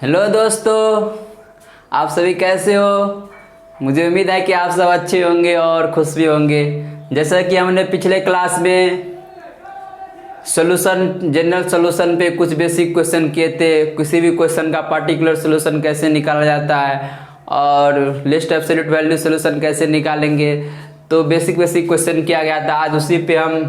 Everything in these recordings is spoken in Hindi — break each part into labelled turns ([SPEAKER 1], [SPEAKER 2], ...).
[SPEAKER 1] हेलो दोस्तों, आप सभी कैसे हो। मुझे उम्मीद है कि आप सब अच्छे होंगे और खुश भी होंगे। जैसा कि हमने पिछले क्लास में जनरल सॉल्यूशन पे कुछ बेसिक क्वेश्चन किए थे। किसी भी क्वेश्चन का पार्टिकुलर सॉल्यूशन कैसे निकाला जाता है और लिस्ट एब्सोल्यूट वैल्यू सॉल्यूशन कैसे निकालेंगे, तो बेसिक क्वेश्चन किया गया था। आज उसी पे हम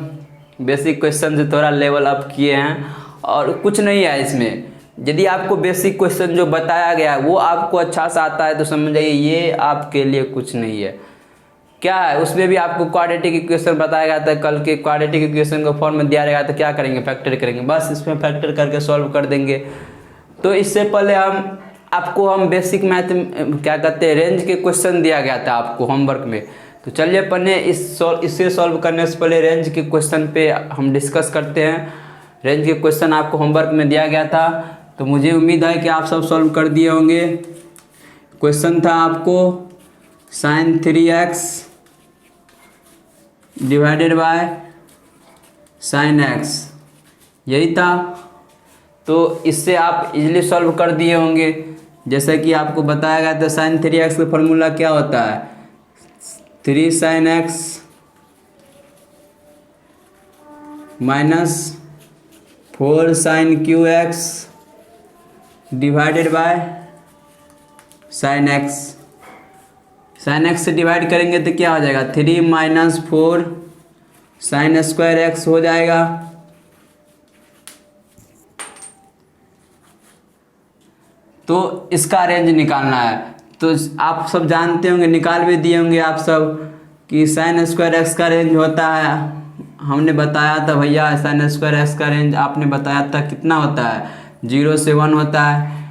[SPEAKER 1] बेसिक क्वेश्चन से थोड़ा लेवल अप किए हैं और कुछ नहीं है इसमें। यदि आपको बेसिक क्वेश्चन जो बताया गया है वो आपको अच्छा सा आता है तो समझ जाइए ये आपके लिए कुछ नहीं है। क्या है उसमें भी आपको क्वाड्रेटिक इक्वेशन बताया गया था। कल के क्वाड्रेटिक इक्वेशन को फॉर्म में दिया रहेगा तो क्या करेंगे, फैक्टर करेंगे, बस इसमें फैक्टर करके सॉल्व कर देंगे। तो इससे पहले हम बेसिक मैथ क्या कहते हैं, रेंज के क्वेश्चन दिया गया था आपको होमवर्क में। तो चलिए पहले इससे सॉल्व करने से पहले रेंज के क्वेश्चन पे हम डिस्कस करते हैं। रेंज के क्वेश्चन आपको होमवर्क में दिया गया था तो मुझे उम्मीद है कि आप सब सॉल्व कर दिए होंगे। क्वेश्चन था आपको sin 3x divided by sin x, यही था। तो इससे आप इजीली सॉल्व कर दिए होंगे। जैसा कि आपको बताया गया था sin 3x का फॉर्मूला क्या होता है, 3 sin x minus 4 sin qx divided by sin x। sin x से डिवाइड करेंगे तो क्या हो जाएगा, 3 माइनस 4 sin स्क्वायर x हो जाएगा। तो इसका रेंज निकालना है। तो आप सब जानते होंगे, निकाल भी दिए होंगे आप सब कि sin स्क्वायर x का रेंज होता है। हमने बताया था भैया sin स्क्वायर x का रेंज आपने बताया था कितना होता है, 0 से 1 होता है।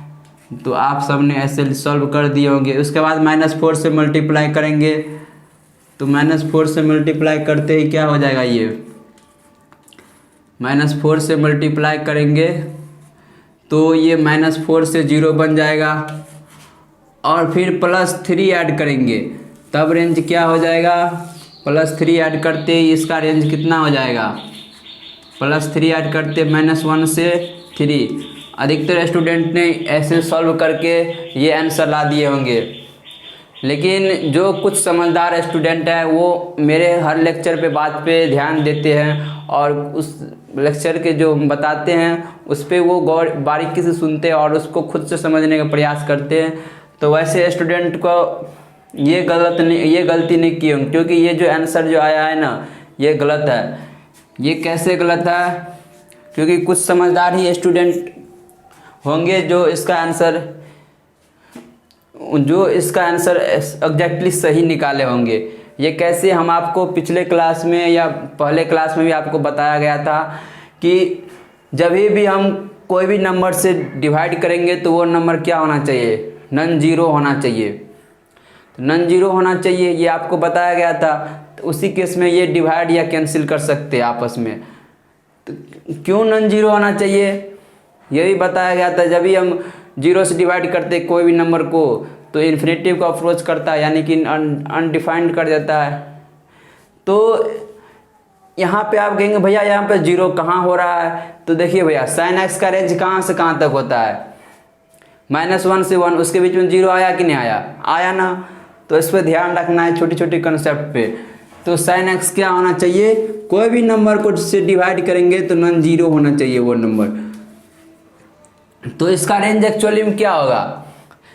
[SPEAKER 1] तो आप सब ने ऐसे सॉल्व कर दिए होंगे। उसके बाद -4 से मल्टीप्लाई करेंगे तो -4 से मल्टीप्लाई करते ही क्या हो जाएगा, ये -4 से मल्टीप्लाई करेंगे तो ये -4 से 0 बन जाएगा और फिर +3 ऐड करेंगे तब रेंज क्या हो जाएगा, +3 ऐड करते ही इसका रेंज कितना हो जाएगा, +3 ऐड करते -1 से 3। अधिकतर स्टूडेंट ने ऐसे सॉल्व करके ये आंसर ला दिए होंगे। लेकिन जो कुछ समझदार स्टूडेंट है वो मेरे हर लेक्चर पे बात पे ध्यान देते हैं और उस लेक्चर के जो बताते हैं उस पर वो गौर बारीकी से सुनते हैं और उसको खुद से समझने का प्रयास करते हैं। तो वैसे स्टूडेंट को ये गलती नहीं की होंगी, क्योंकि ये जो आंसर जो आया है ना ये गलत है। ये कैसे गलत है, क्योंकि कुछ समझदार ही स्टूडेंट होंगे जो इसका आंसर एग्जैक्टली सही निकाले होंगे। ये कैसे, हम आपको पिछले क्लास में या पहले क्लास में भी आपको बताया गया था कि जब भी हम कोई भी नंबर से डिवाइड करेंगे तो वो नंबर क्या होना चाहिए, नॉन जीरो होना चाहिए। तो नॉन जीरो होना चाहिए ये आपको बताया गया था। तो उसी केस में ये डिवाइड या कैंसिल कर सकते हैं आपस में। तो क्यों नॉन जीरो होना चाहिए ये भी बताया गया था। जब भी हम 0 से डिवाइड करते कोई भी नंबर को तो इन्फिनेटिव को अप्रोच करता है, यानी कि अनडिफाइंड कर देता है। तो यहाँ पे आप कहेंगे भैया यहाँ पे 0 कहाँ हो रहा है, तो देखिए भैया sin x का रेंज कहाँ से कहाँ तक होता है, -1 से 1, उसके बीच में 0 आया कि नहीं आया ना। तो इस पर ध्यान रखना है छोटी छोटी कंसेप्ट पे। तो sin x क्या होना चाहिए, कोई भी नंबर को से डिवाइड करेंगे तो नॉन जीरो होना चाहिए वो नंबर। तो इसका रेंज एक्चुअली में क्या होगा,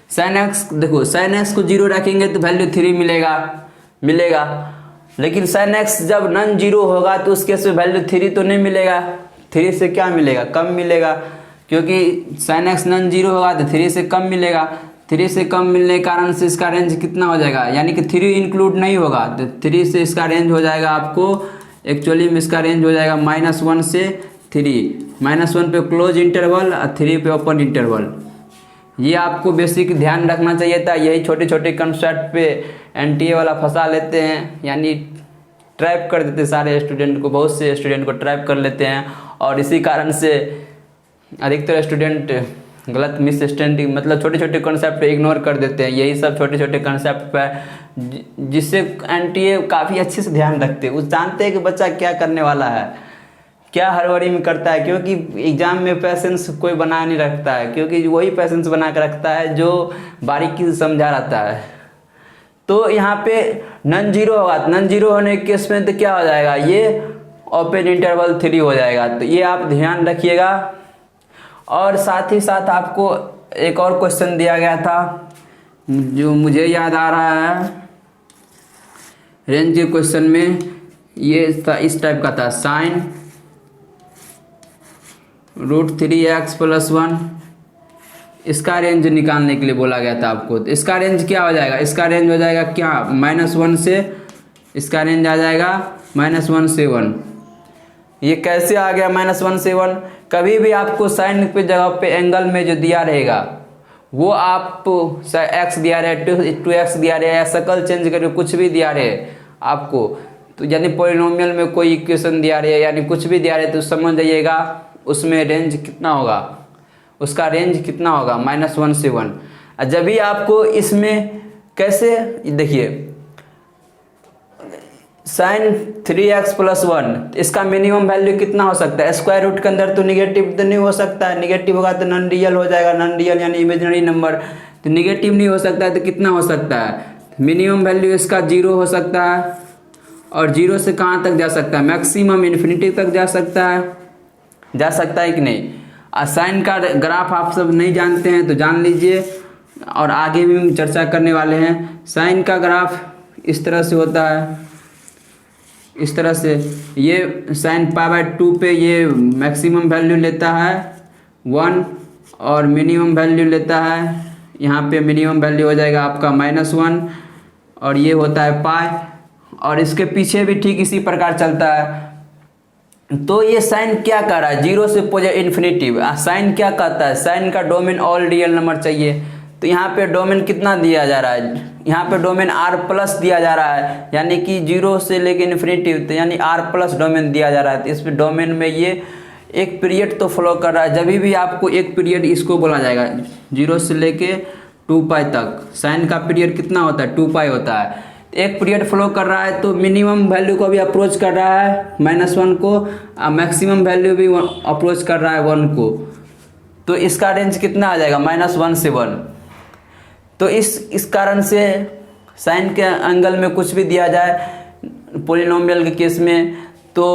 [SPEAKER 1] sin x, देखो sin x को 0 रखेंगे तो वैल्यू 3 मिलेगा। लेकिन sin x जब नॉन जीरो होगा तो उस केस में वैल्यू 3 तो नहीं मिलेगा। 3 से क्या मिलेगा, कम मिलेगा, क्योंकि sin x नॉन जीरो होगा तो 3 से कम मिलेगा। 3 से कम मिलने के कारण से इसका रेंज कितना हो जाएगा, यानी कि 3 इंक्लूड नहीं होगा तो 3 से इसका रेंज हो जाएगा आपको, एक्चुअली में इसका रेंज हो जाएगा -1 से 3। -1 पे क्लोज इंटरवल और 3 पे ओपन इंटरवल। ये आपको बेसिक ध्यान रखना चाहिए था। यही छोटे छोटे कंसेप्ट पे एनटीए वाला फंसा लेते हैं, यानी ट्रैप कर देते हैं सारे स्टूडेंट को, बहुत से स्टूडेंट को ट्रैप कर लेते हैं और इसी कारण से अधिकतर स्टूडेंट गलत मिसअंडरस्टैंडिंग, मतलब छोटे छोटे कंसेप्ट पे इग्नोर कर देते हैं। यही सब छोटे छोटे कंसेप्ट पे जिससे एनटीए काफ़ी अच्छे से ध्यान रखते हैं, वो जानते हैं कि बच्चा क्या करने वाला है। क्या हड़बड़ी में करता है, क्योंकि एग्जाम में पेशेंस कोई बना नहीं रखता है, क्योंकि वही पेशेंस बना कर रखता है जो बारीकी से समझा रहता है। तो यहाँ पे नॉन जीरो होगा, नॉन जीरो होने के केस में तो क्या हो जाएगा, ये ओपन इंटरवल 3 हो जाएगा। तो ये आप ध्यान रखिएगा। और साथ ही साथ आपको एक और क्वेश्चन दिया गया था जो मुझे याद आ रहा है रेंज के क्वेश्चन में, ये इस टाइप का था, साइन √3x+1, इसका रेंज निकालने के लिए बोला गया था आपको। तो इसका रेंज क्या हो जाएगा, इसका रेंज हो जाएगा क्या, -1 से, इसका रेंज आ जाएगा -1 से 1। ये कैसे आ गया -1 से 1, कभी भी आपको साइन पे जगह पे एंगल में जो दिया रहेगा वो आप x दिया रहे, 2x दिया रहे, या शक्ल चेंज करके कुछ भी दिया रहे आपको, तो यानी पॉलिनोमियल में कोई इक्वेशन दिया रहे, यानी कुछ भी दिया रहे, तो समझ जाइएगा उसमें रेंज कितना होगा, उसका रेंज कितना होगा, -1 से 1। जब भी आपको इसमें कैसे देखिए, साइन 3x+1, इसका मिनिमम वैल्यू कितना हो सकता है, स्क्वायर रूट के अंदर तो निगेटिव तो नहीं हो सकता है, निगेटिव होगा तो नॉन रियल हो जाएगा, नॉन रियल यानी इमेजिनरी नंबर, तो निगेटिव नहीं हो सकता है, तो कितना हो सकता है, मिनिमम वैल्यू इसका 0 हो सकता है। और 0 से कहाँ तक जा सकता है, मैक्सिमम इन्फिनिटी तक जा सकता है कि नहीं। साइन का ग्राफ आप सब नहीं जानते हैं तो जान लीजिए, और आगे भी हम चर्चा करने वाले हैं। साइन का ग्राफ इस तरह से होता है, इस तरह से, ये साइन π/2 पे ये मैक्सिमम वैल्यू लेता है 1 और मिनिमम वैल्यू लेता है, यहाँ पे मिनिमम वैल्यू हो जाएगा आपका -1, और ये होता है पाई, और इसके पीछे भी ठीक इसी प्रकार चलता है। तो ये साइन क्या कर रहा है, 0 से पॉजिटिव इन्फिनिटी, साइन क्या कहता है, साइन का डोमेन ऑल रियल नंबर चाहिए। तो यहाँ पे डोमेन कितना दिया जा रहा है, यहाँ पे डोमेन r+ दिया जा रहा है, यानी कि 0 से लेके इन्फिनिटी, तो यानी r+ डोमेन दिया जा रहा है। तो इस डोमेन में ये एक पीरियड तो फ्लो कर रहा है, जब भी आपको एक पीरियड इसको बोला जाएगा 0 से लेके 2π तक। साइन का पीरियड कितना होता है, 2π होता है। एक पीरियड फ्लो कर रहा है तो मिनिमम वैल्यू को भी अप्रोच कर रहा है -1 को, और मैक्सिमम वैल्यू भी अप्रोच कर रहा है 1 को। तो इसका रेंज कितना आ जाएगा, -1 से 1। तो इस कारण से साइन के एंगल में कुछ भी दिया जाए पॉलिनोमियल के केस में, तो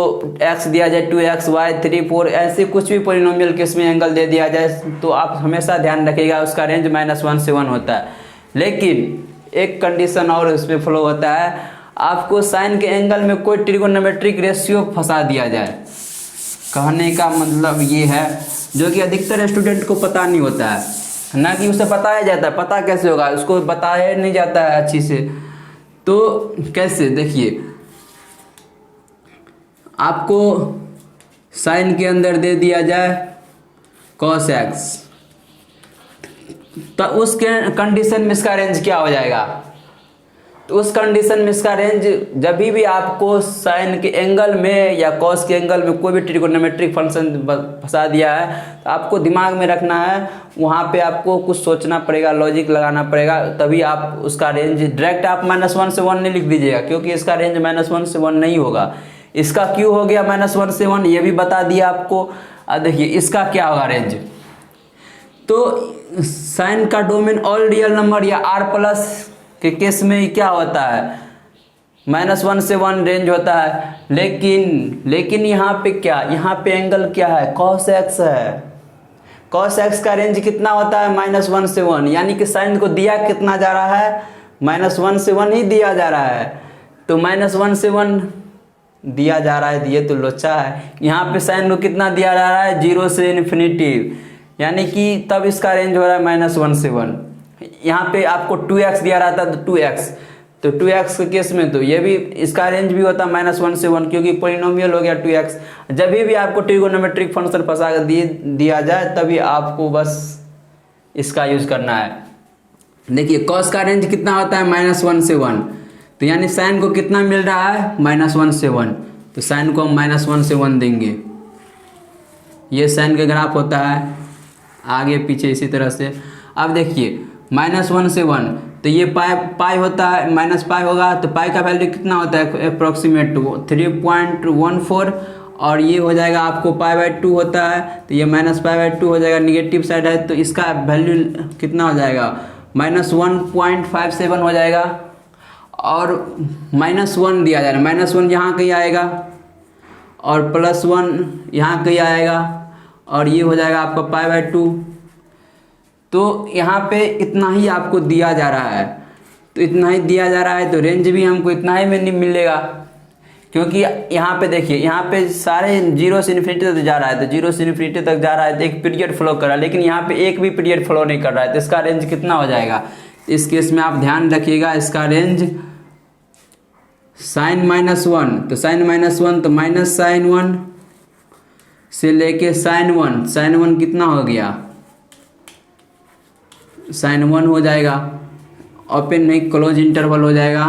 [SPEAKER 1] x दिया जाए 2x, y 3, 4, ऐसे कुछ भी पॉलिनोमियल केस में एंगल दे दिया जाए, तो आप हमेशा ध्यान रखिएगा उसका रेंज -1 से 1 होता है। लेकिन एक कंडीशन और इसमें फ्लो होता है, आपको साइन के एंगल में कोई ट्रिगोनोमेट्रिक रेशियो फंसा दिया जाए, कहने का मतलब ये है, जो कि अधिकतर स्टूडेंट को पता नहीं होता है, ना कि उसे बताया जाता है, पता कैसे होगा, उसको बताया नहीं जाता है अच्छी से। तो कैसे, देखिए आपको साइन के अंदर दे दिया जाए cos x, तो उस कंडीशन में इसका रेंज क्या हो जाएगा, तो उस कंडीशन में इसका रेंज, जब भी आपको साइन के एंगल में या कॉस के एंगल में कोई भी ट्रिगोनोमेट्रिक फंक्शन फंसा दिया है, तो आपको दिमाग में रखना है, वहाँ पे आपको कुछ सोचना पड़ेगा, लॉजिक लगाना पड़ेगा, तभी आप उसका रेंज डायरेक्ट आप -1 से 1 नहीं लिख दीजिएगा, क्योंकि इसका रेंज -1 से 1 नहीं होगा। इसका क्यों हो गया -1 से 1 ये भी बता दिया आपको। देखिए इसका क्या होगा रेंज, तो साइन का डोमेन ऑल रियल नंबर या r+ के केस में क्या होता है, -1 से 1 रेंज होता है। लेकिन यहाँ पे क्या, यहाँ पे एंगल क्या है, cos x है। cos x का रेंज कितना होता है, -1 से 1, यानी कि साइन को दिया कितना जा रहा है, -1 से 1 ही दिया जा रहा है। तो -1 से 1 दिया जा रहा है, ये तो लोचा है। यहाँ पे साइन को कितना दिया जा रहा है, 0 से इन्फिनिटी, यानी कि तब इसका रेंज हो रहा है -1 से 1। यहाँ पे आपको 2x दिया रहा था, तो 2x, तो 2x के केस में तो ये भी इसका रेंज भी होता है -1 से 1, क्योंकि पॉलिनोमियल हो गया 2x। जब भी आपको ट्रिगोनोमेट्रिक फंक्शन फंसा कर दिया जाए, तभी आपको बस इसका यूज करना है। देखिए cos का रेंज कितना होता है, -1 से 1, तो यानी साइन को कितना मिल रहा है, -1 से 1, तो साइन को हम -1 से 1 देंगे। ये साइन का ग्राफ होता है, आगे पीछे इसी तरह से। अब देखिए -1 से 1, तो ये पाई होता है, -π होगा, तो पाई का वैल्यू कितना होता है, अप्रोक्सीमेट 3.14, और ये हो जाएगा आपको π/2 होता है, तो ये -π/2 हो जाएगा, निगेटिव साइड है तो इसका वैल्यू कितना हो जाएगा, -1.57 हो जाएगा। और -1 दिया जा रहा है, -1 यहाँ कहीं आएगा और +1 यहाँ कहीं आएगा और ये हो जाएगा आपका π/2। तो यहाँ पे इतना ही आपको दिया जा रहा है, तो इतना ही दिया जा रहा है तो रेंज भी हमको इतना ही में मिलेगा, क्योंकि यहाँ पे देखिए यहाँ पे सारे 0 से इन्फिनिटी तक जा रहा है, तो 0 से इन्फिनिटी तक जा रहा है तो एक पीरियड फ्लो कर रहा है, लेकिन यहाँ पे एक भी पीरियड फ्लो नहीं कर रहा है, तो इसका रेंज कितना हो जाएगा। इस केस में आप ध्यान रखिएगा, इसका रेंज sin -1, तो sin -1 तो -sin1 से लेके sin1 कितना हो गया, sin1 हो जाएगा, ओपन नहीं क्लोज इंटरवल हो जाएगा।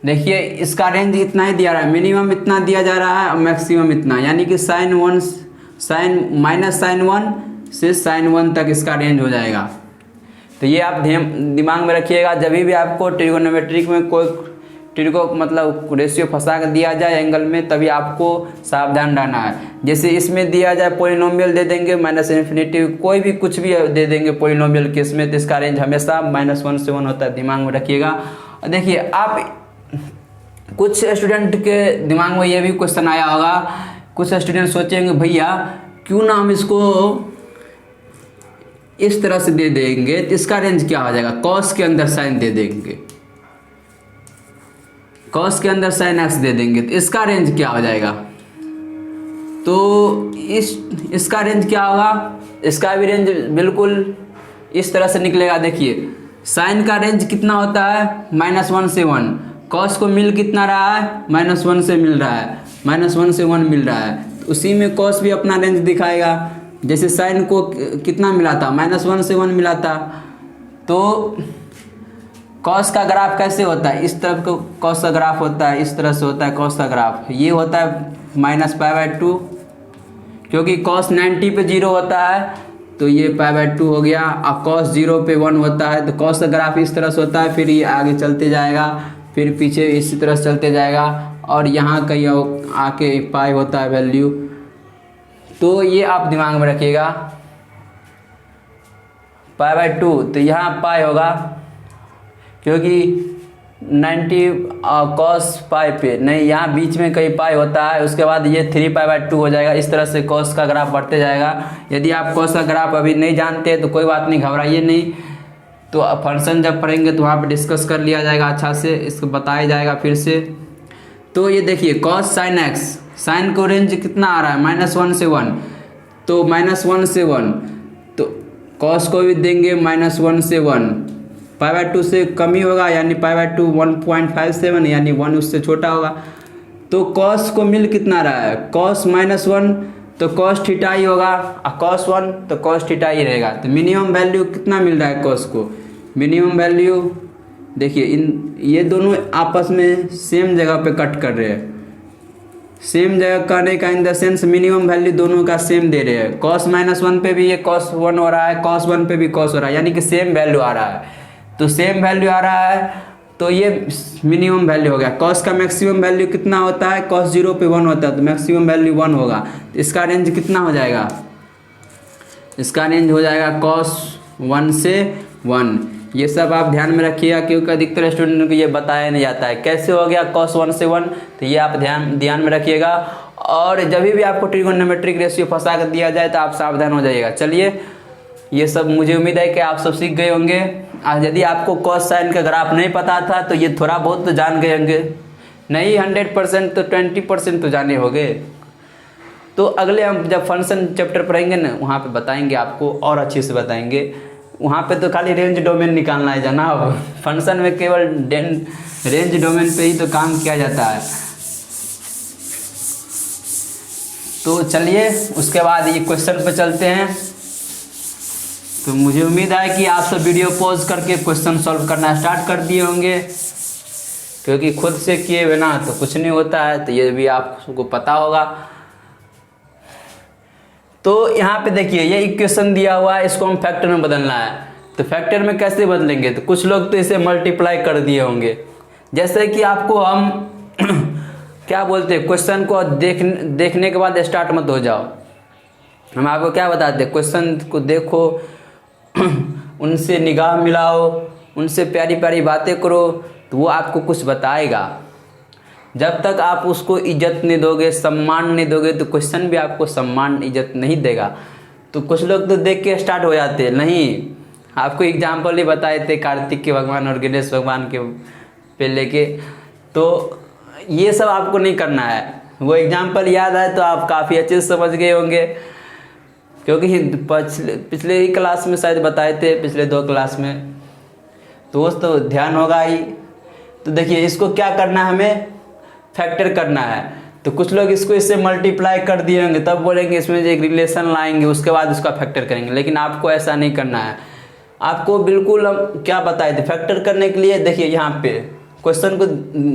[SPEAKER 1] देखिए इसका रेंज इतना ही दिया रहा है, मिनिमम इतना दिया जा रहा है और मैक्सिमम इतना, यानी कि sin1 से sin1 तक इसका रेंज हो जाएगा। तो ये आप दिमाग में रखिएगा, जब भी आपको ट्रिगोनोमेट्रिक में कोई ट्रिगो मतलब रेशियो फंसा कर दिया जाए एंगल में, तभी आपको सावधान रहना है। जैसे इसमें दिया जाए पॉलिनोमियल दे देंगे -∞, कोई भी कुछ भी दे देंगे पॉलिनोमियल केस में, तो इसका रेंज हमेशा -1 से 1 होता है, दिमाग में रखिएगा। और देखिए आप कुछ स्टूडेंट के दिमाग में ये भी क्वेश्चन आया होगा, कुछ स्टूडेंट सोचेंगे भैया क्यों ना हम इसको इस तरह से दे देंगे, तो इसका रेंज क्या हो जाएगा, कॉस के अंदर साइन दे देंगे, कॉस के अंदर sin x दे देंगे, तो इसका रेंज क्या हो जाएगा। तो इसका रेंज क्या होगा, इसका भी रेंज बिल्कुल इस तरह से निकलेगा। देखिए साइन का रेंज कितना होता है, -1 से 1, कॉस को मिल कितना रहा है, -1 से मिल रहा है, -1 से 1 मिल रहा है, तो उसी में कॉस भी अपना रेंज दिखाएगा। जैसे साइन को कितना मिला था, -1 से 1 मिला था, तो कॉस का ग्राफ कैसे होता है, इस तरफ को कॉस का ग्राफ होता है, इस तरह से होता है कॉस का ग्राफ, ये होता है -π/2, क्योंकि कॉस 90 पे 0 होता है तो ये π/2 हो गया। अब कॉस 0 पे 1 होता है तो कॉस का ग्राफ इस तरह से होता है, फिर ये आगे चलते जाएगा, फिर पीछे इसी तरह से चलते जाएगा और यहाँ कहीं आके पाई होता है वैल्यू। तो ये आप दिमाग में रखिएगा, π/2 तो यहाँ पाई होगा, क्योंकि 90 कॉस पाई पे नहीं, यहाँ बीच में कहीं पाई होता है, उसके बाद ये 3π/2 हो जाएगा। इस तरह से कॉस का ग्राफ बढ़ते जाएगा। यदि आप कॉस का ग्राफ अभी नहीं जानते तो कोई बात नहीं, घबराइए नहीं, तो फंक्शन जब पढ़ेंगे तो वहाँ पे डिस्कस कर लिया जाएगा, अच्छा से इसको बताया जाएगा फिर से। तो ये देखिए कॉस sin x, साइन को रेंज कितना आ रहा है, -1 से 1, तो -1 से 1, तो कॉस को भी देंगे -1 से 1, π/2 से कम ही होगा, यानी π/2 1.57, यानी 1 उससे छोटा होगा। तो कॉस को मिल कितना रहा है, कॉस -1 तो कॉस थीटा ही होगा, और कॉस 1 तो कॉस थीटा ही रहेगा। तो मिनिमम वैल्यू कितना मिल रहा है कॉस को, मिनिमम वैल्यू देखिए ये दोनों आपस में सेम जगह पे कट कर रहे हैं, सेम जगह करने का in the sense minimum value दोनों का सेम दे रहे हैं। कॉस -1 पे भी ये कॉस 1 हो रहा है, कॉस 1 पे भी कॉस हो रहा है, यानी कि सेम वैल्यू आ रहा है। तो सेम वैल्यू आ रहा है तो ये मिनिमम वैल्यू हो गया। कॉस का मैक्सिमम वैल्यू कितना होता है, कॉस 0 पे 1 होता है, तो मैक्सिमम वैल्यू 1 होगा। तो इसका रेंज कितना हो जाएगा, इसका रेंज हो जाएगा कॉस 1 से 1। ये सब आप ध्यान में रखिएगा, क्योंकि अधिकतर स्टूडेंट को ये बताया नहीं जाता है कैसे हो गया कॉस 1 से 1, तो ये आप ध्यान में रखिएगा। और जब भी आपको ट्रिगोनोमेट्रिक रेशियो फंसा कर दिया जाए तो आप सावधान हो जाइएगा। चलिए, ये सब मुझे उम्मीद है कि आप सब सीख गए होंगे। यदि आपको कॉस साइन का ग्राफ नहीं पता था तो ये थोड़ा बहुत तो जान गए होंगे, नहीं 100% तो 20% तो जाने होंगे। तो अगले हम जब फंक्शन चैप्टर पढ़ेंगे ना, वहाँ पे बताएंगे आपको, और अच्छे से बताएंगे। वहाँ पे तो खाली रेंज डोमेन निकालना है जनाब, फंक्शन में केवल रेंज डोमेन पे ही तो काम किया जाता है। तो चलिए उसके बाद ये क्वेश्चन पे चलते हैं। तो मुझे उम्मीद है कि आप सब वीडियो पॉज करके क्वेश्चन सॉल्व करना स्टार्ट कर दिए होंगे, क्योंकि खुद से किए बिना तो कुछ नहीं होता है, तो ये भी आपको पता होगा। तो यहाँ पे देखिए ये इक्वेशन दिया हुआ है, इसको हम फैक्टर में बदलना है। तो फैक्टर में कैसे बदलेंगे, तो कुछ लोग तो इसे मल्टीप्लाई कर दिए होंगे। जैसे कि आपको हम क्या बोलते हैं, क्वेश्चन को देखने के बाद स्टार्ट मत हो जाओ। हम आपको क्या बताते हैं, क्वेश्चन को देखो, उनसे निगाह मिलाओ, उनसे प्यारी प्यारी बातें करो, तो वो आपको कुछ बताएगा। जब तक आप उसको इज्जत नहीं दोगे, सम्मान नहीं दोगे, तो क्वेश्चन भी आपको सम्मान इज्जत नहीं देगा। तो कुछ लोग तो देख के स्टार्ट हो जाते हैं। नहीं, आपको एग्जाम्पल ही बताए थे कार्तिक के भगवान और गणेश भगवान के पे लेके, तो ये सब आपको नहीं करना है। वो एग्जाम्पल याद आए तो आप काफ़ी अच्छे से समझ गए होंगे, क्योंकि पिछले ही क्लास में शायद बताए थे, पिछले 2 क्लास में, तो वो तो ध्यान होगा ही। तो देखिए, इसको क्या करना है, हमें फैक्टर करना है। तो कुछ लोग इसको इससे मल्टीप्लाई कर दिए होंगे, तब बोलेंगे इसमें एक रिलेशन लाएंगे, उसके बाद इसका फैक्टर करेंगे। लेकिन आपको ऐसा नहीं करना है। आपको बिल्कुल हम क्या बताए थे फैक्टर करने के लिए। देखिए यहाँ पे क्वेश्चन को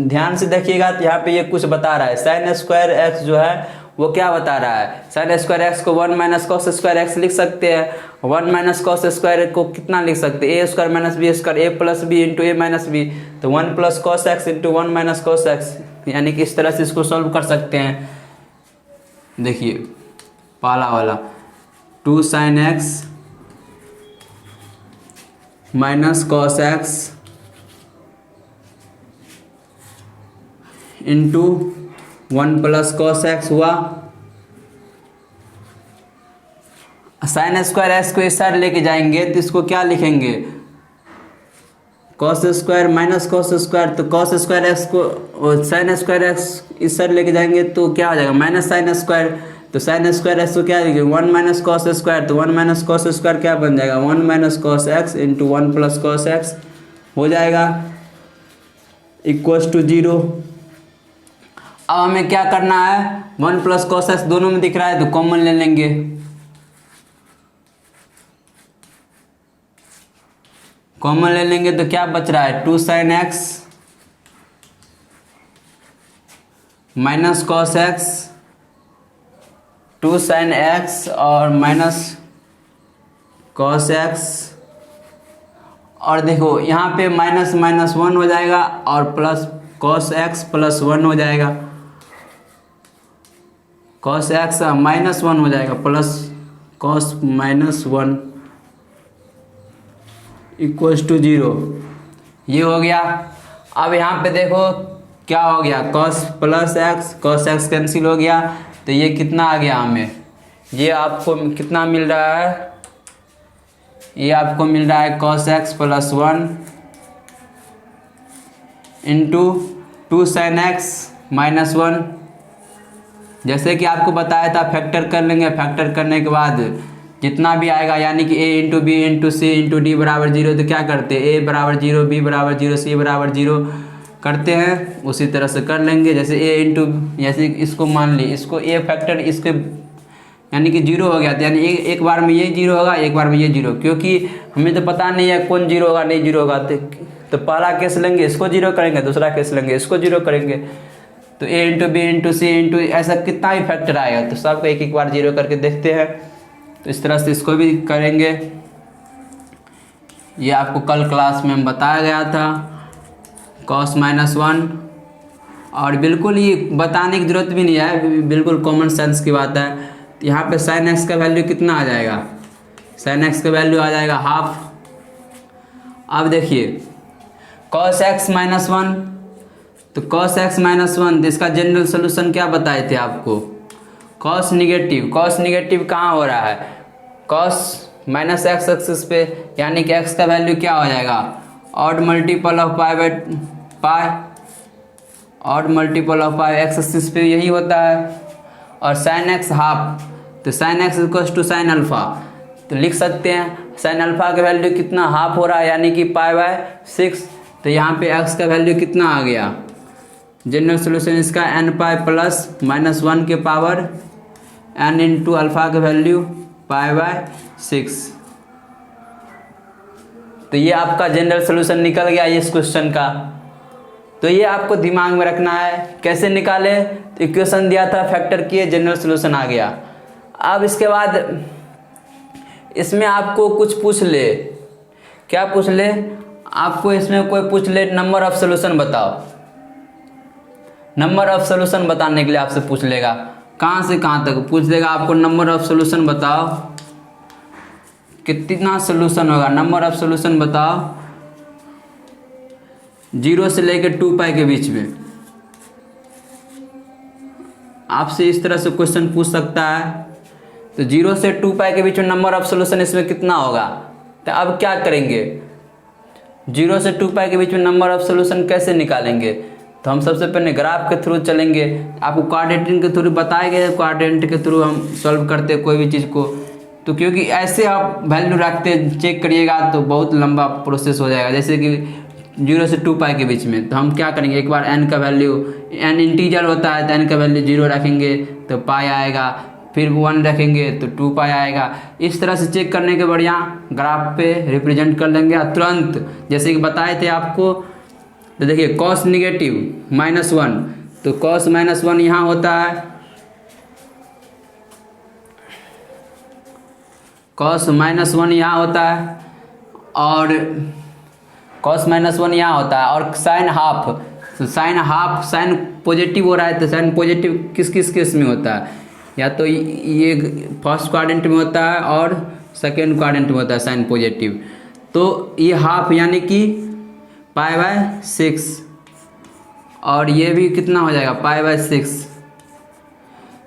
[SPEAKER 1] ध्यान से देखिएगा, तो यहाँ पे ये कुछ बता रहा है। साइन स्क्वायर एक्स जो है वो क्या बता रहा है, साइन स्क्वायर एक्स को 1 माइनस कॉस स्क्वायर एक्स लिख सकते हैं। 1 माइनस कॉस स्क्वायर को कितना लिख सकते हैं, ए स्क्वायर माइनस बी स्क्वायर, ए प्लस बी इंटू ए माइनस बी, तो 1 plus cos x into 1 minus cos x, यानी कि इस तरह से इसको सॉल्व कर सकते हैं। देखिए पहला वाला 2 sine x minus cos x into 1 plus cos x हुआ। साइन स्क्वायर एक्स को इस साइड लेके जाएंगे तो इसको क्या लिखेंगे, cos square minus cos square, तो कॉस स्क्वायर एक्स को साइन स्क्वायर एक्स इस साइड लेके जाएंगे तो क्या हो जाएगा, माइनस साइन स्क्वायर। तो साइन स्क्वायर एक्स को क्या लिखेंगे, 1 माइनस कॉस स्क्वायर, तो 1 माइनस कॉस स्क्वायर क्या बन जाएगा, 1 minus cos x into 1 plus cos x हो जाएगा इक्वल्स टू 0। अब हमें क्या करना है, 1 प्लस कॉस एक्स दोनों में दिख रहा है तो कॉमन ले लेंगे। कॉमन ले लेंगे तो क्या बच रहा है, 2 sine x minus cos x, 2 sine x और माइनस कॉस एक्स, और देखो यहाँ पे माइनस माइनस 1 हो जाएगा और प्लस कॉस एक्स प्लस 1 हो जाएगा, कॉस एक्स माइनस 1 हो जाएगा plus cos minus 1 equals to 0। ये हो गया। अब यहाँ पे देखो क्या हो गया, cos plus x, cos x cancel हो गया, तो ये कितना आ गया हमें, ये आपको कितना मिल रहा है, ये आपको मिल रहा है cos x plus 1 into 2 sine x minus 1। जैसे कि आपको बताया था फैक्टर कर लेंगे, फैक्टर करने के बाद जितना भी आएगा, यानी कि a into B into C into D बराबर 0, तो क्या करते हैं, a बराबर 0, b बराबर 0, c बराबर 0 करते हैं। उसी तरह से कर लेंगे, जैसे a इंटू, जैसे इसको मान ली, इसको a फैक्टर इसके यानी कि 0 हो गया, तो यानी एक बार में ये 0 होगा, एक बार में ये 0, क्योंकि हमें तो पता नहीं है कौन 0 होगा नहीं 0 होगा। तो पहला केस लेंगे इसको 0 करेंगे, दूसरा केस लेंगे इसको 0 करेंगे, तो a into B into C into ऐसा कितना ही फैक्टर आएगा, तो सबको एक एक बार 0 करके देखते हैं। तो इस तरह से इसको भी करेंगे। ये आपको कल क्लास में बताया गया था cos माइनस 1, और बिल्कुल ये बताने की ज़रूरत भी नहीं है, बिल्कुल कॉमन सेंस की बात है। यहाँ पे साइन एक्स का वैल्यू कितना आ जाएगा, साइन एक्स का वैल्यू आ जाएगा हाफ। अब देखिए cos x माइनस 1, तो cos x माइनस 1, तो इसका जनरल सोल्यूशन क्या बताए थे आपको, कॉस निगेटिव। कॉस निगेटिव कहाँ हो रहा है, कॉस माइनस एक्स एक्सिस पे, यानी कि x का वैल्यू क्या हो जाएगा, odd multiple of pi by pi, odd multiple of pi x axis पे यही होता है। और साइन एक्स हाफ, तो sine x equals to sine alpha, तो लिख सकते हैं साइन अल्फा का वैल्यू कितना, हाफ हो रहा है, यानी कि पाई बाय 6। तो यहाँ पे x का वैल्यू कितना आ गया, जनरल सोल्यूशन इसका n पाई प्लस माइनस 1 के पावर n इंटू अल्फा का वैल्यू पाई बाय 6। तो ये आपका जनरल सोल्यूशन निकल गया इस क्वेश्चन का। तो ये आपको दिमाग में रखना है, कैसे निकाले, तो इक्वेशन दिया था, फैक्टर किए, जनरल सोल्यूशन आ गया। अब इसके बाद इसमें आपको कुछ पूछ ले, क्या पूछ ले, आपको इसमें कोई पूछ ले नंबर ऑफ सोल्यूशन बताओ, नंबर ऑफ सोल्यूशन बताने के लिए आपसे पूछ लेगा, कहाँ से कहाँ तक पूछ लेगा आपको, नंबर ऑफ सोल्यूशन बताओ कितना सोल्यूशन होगा, नंबर ऑफ सोल्यूशन बताओ 0 से लेकर 2 पाई के बीच में। आपसे इस तरह से क्वेश्चन पूछ सकता है। तो 0 से 2 पाई के बीच में नंबर ऑफ सोल्यूशन इसमें कितना होगा। तो अब क्या करेंगे, 0 से 2 पाई के बीच में नंबर ऑफ सोल्यूशन कैसे निकालेंगे। तो हम सबसे पहले ग्राफ के थ्रू चलेंगे। आपको क्वाड्रेटिक के थ्रू बताए गए, क्वाड्रेटिक के थ्रू हम सॉल्व करते कोई भी चीज़ को। तो क्योंकि ऐसे आप वैल्यू रखते चेक करिएगा तो बहुत लंबा प्रोसेस हो जाएगा। जैसे कि 0 से 2 पाई के बीच में, तो हम क्या करेंगे, एक बार n का वैल्यू, n इंटीजर होता है तो n का वैल्यू 0 रखेंगे तो पाई आएगा, फिर 1 रखेंगे तो 2 पाई आएगा। इस तरह से चेक करने के बढ़िया ग्राफ पे रिप्रेजेंट कर लेंगे और तुरंत जैसे कि बताए थे आपको। तो देखिए cos नेगेटिव -1, तो cos -1 यहाँ होता है, cos -1 यहाँ होता है और cos -1 यहाँ होता है और साइन हाफ, तो साइन पॉजिटिव हो रहा है। तो साइन पॉजिटिव किस किस केस में होता है, या तो ये फर्स्ट क्वाड्रेंट में होता है और सेकेंड क्वाड्रेंट में होता है साइन पॉजिटिव। तो ये हाफ यानी कि π/6 और ये भी कितना हो जाएगा π/6।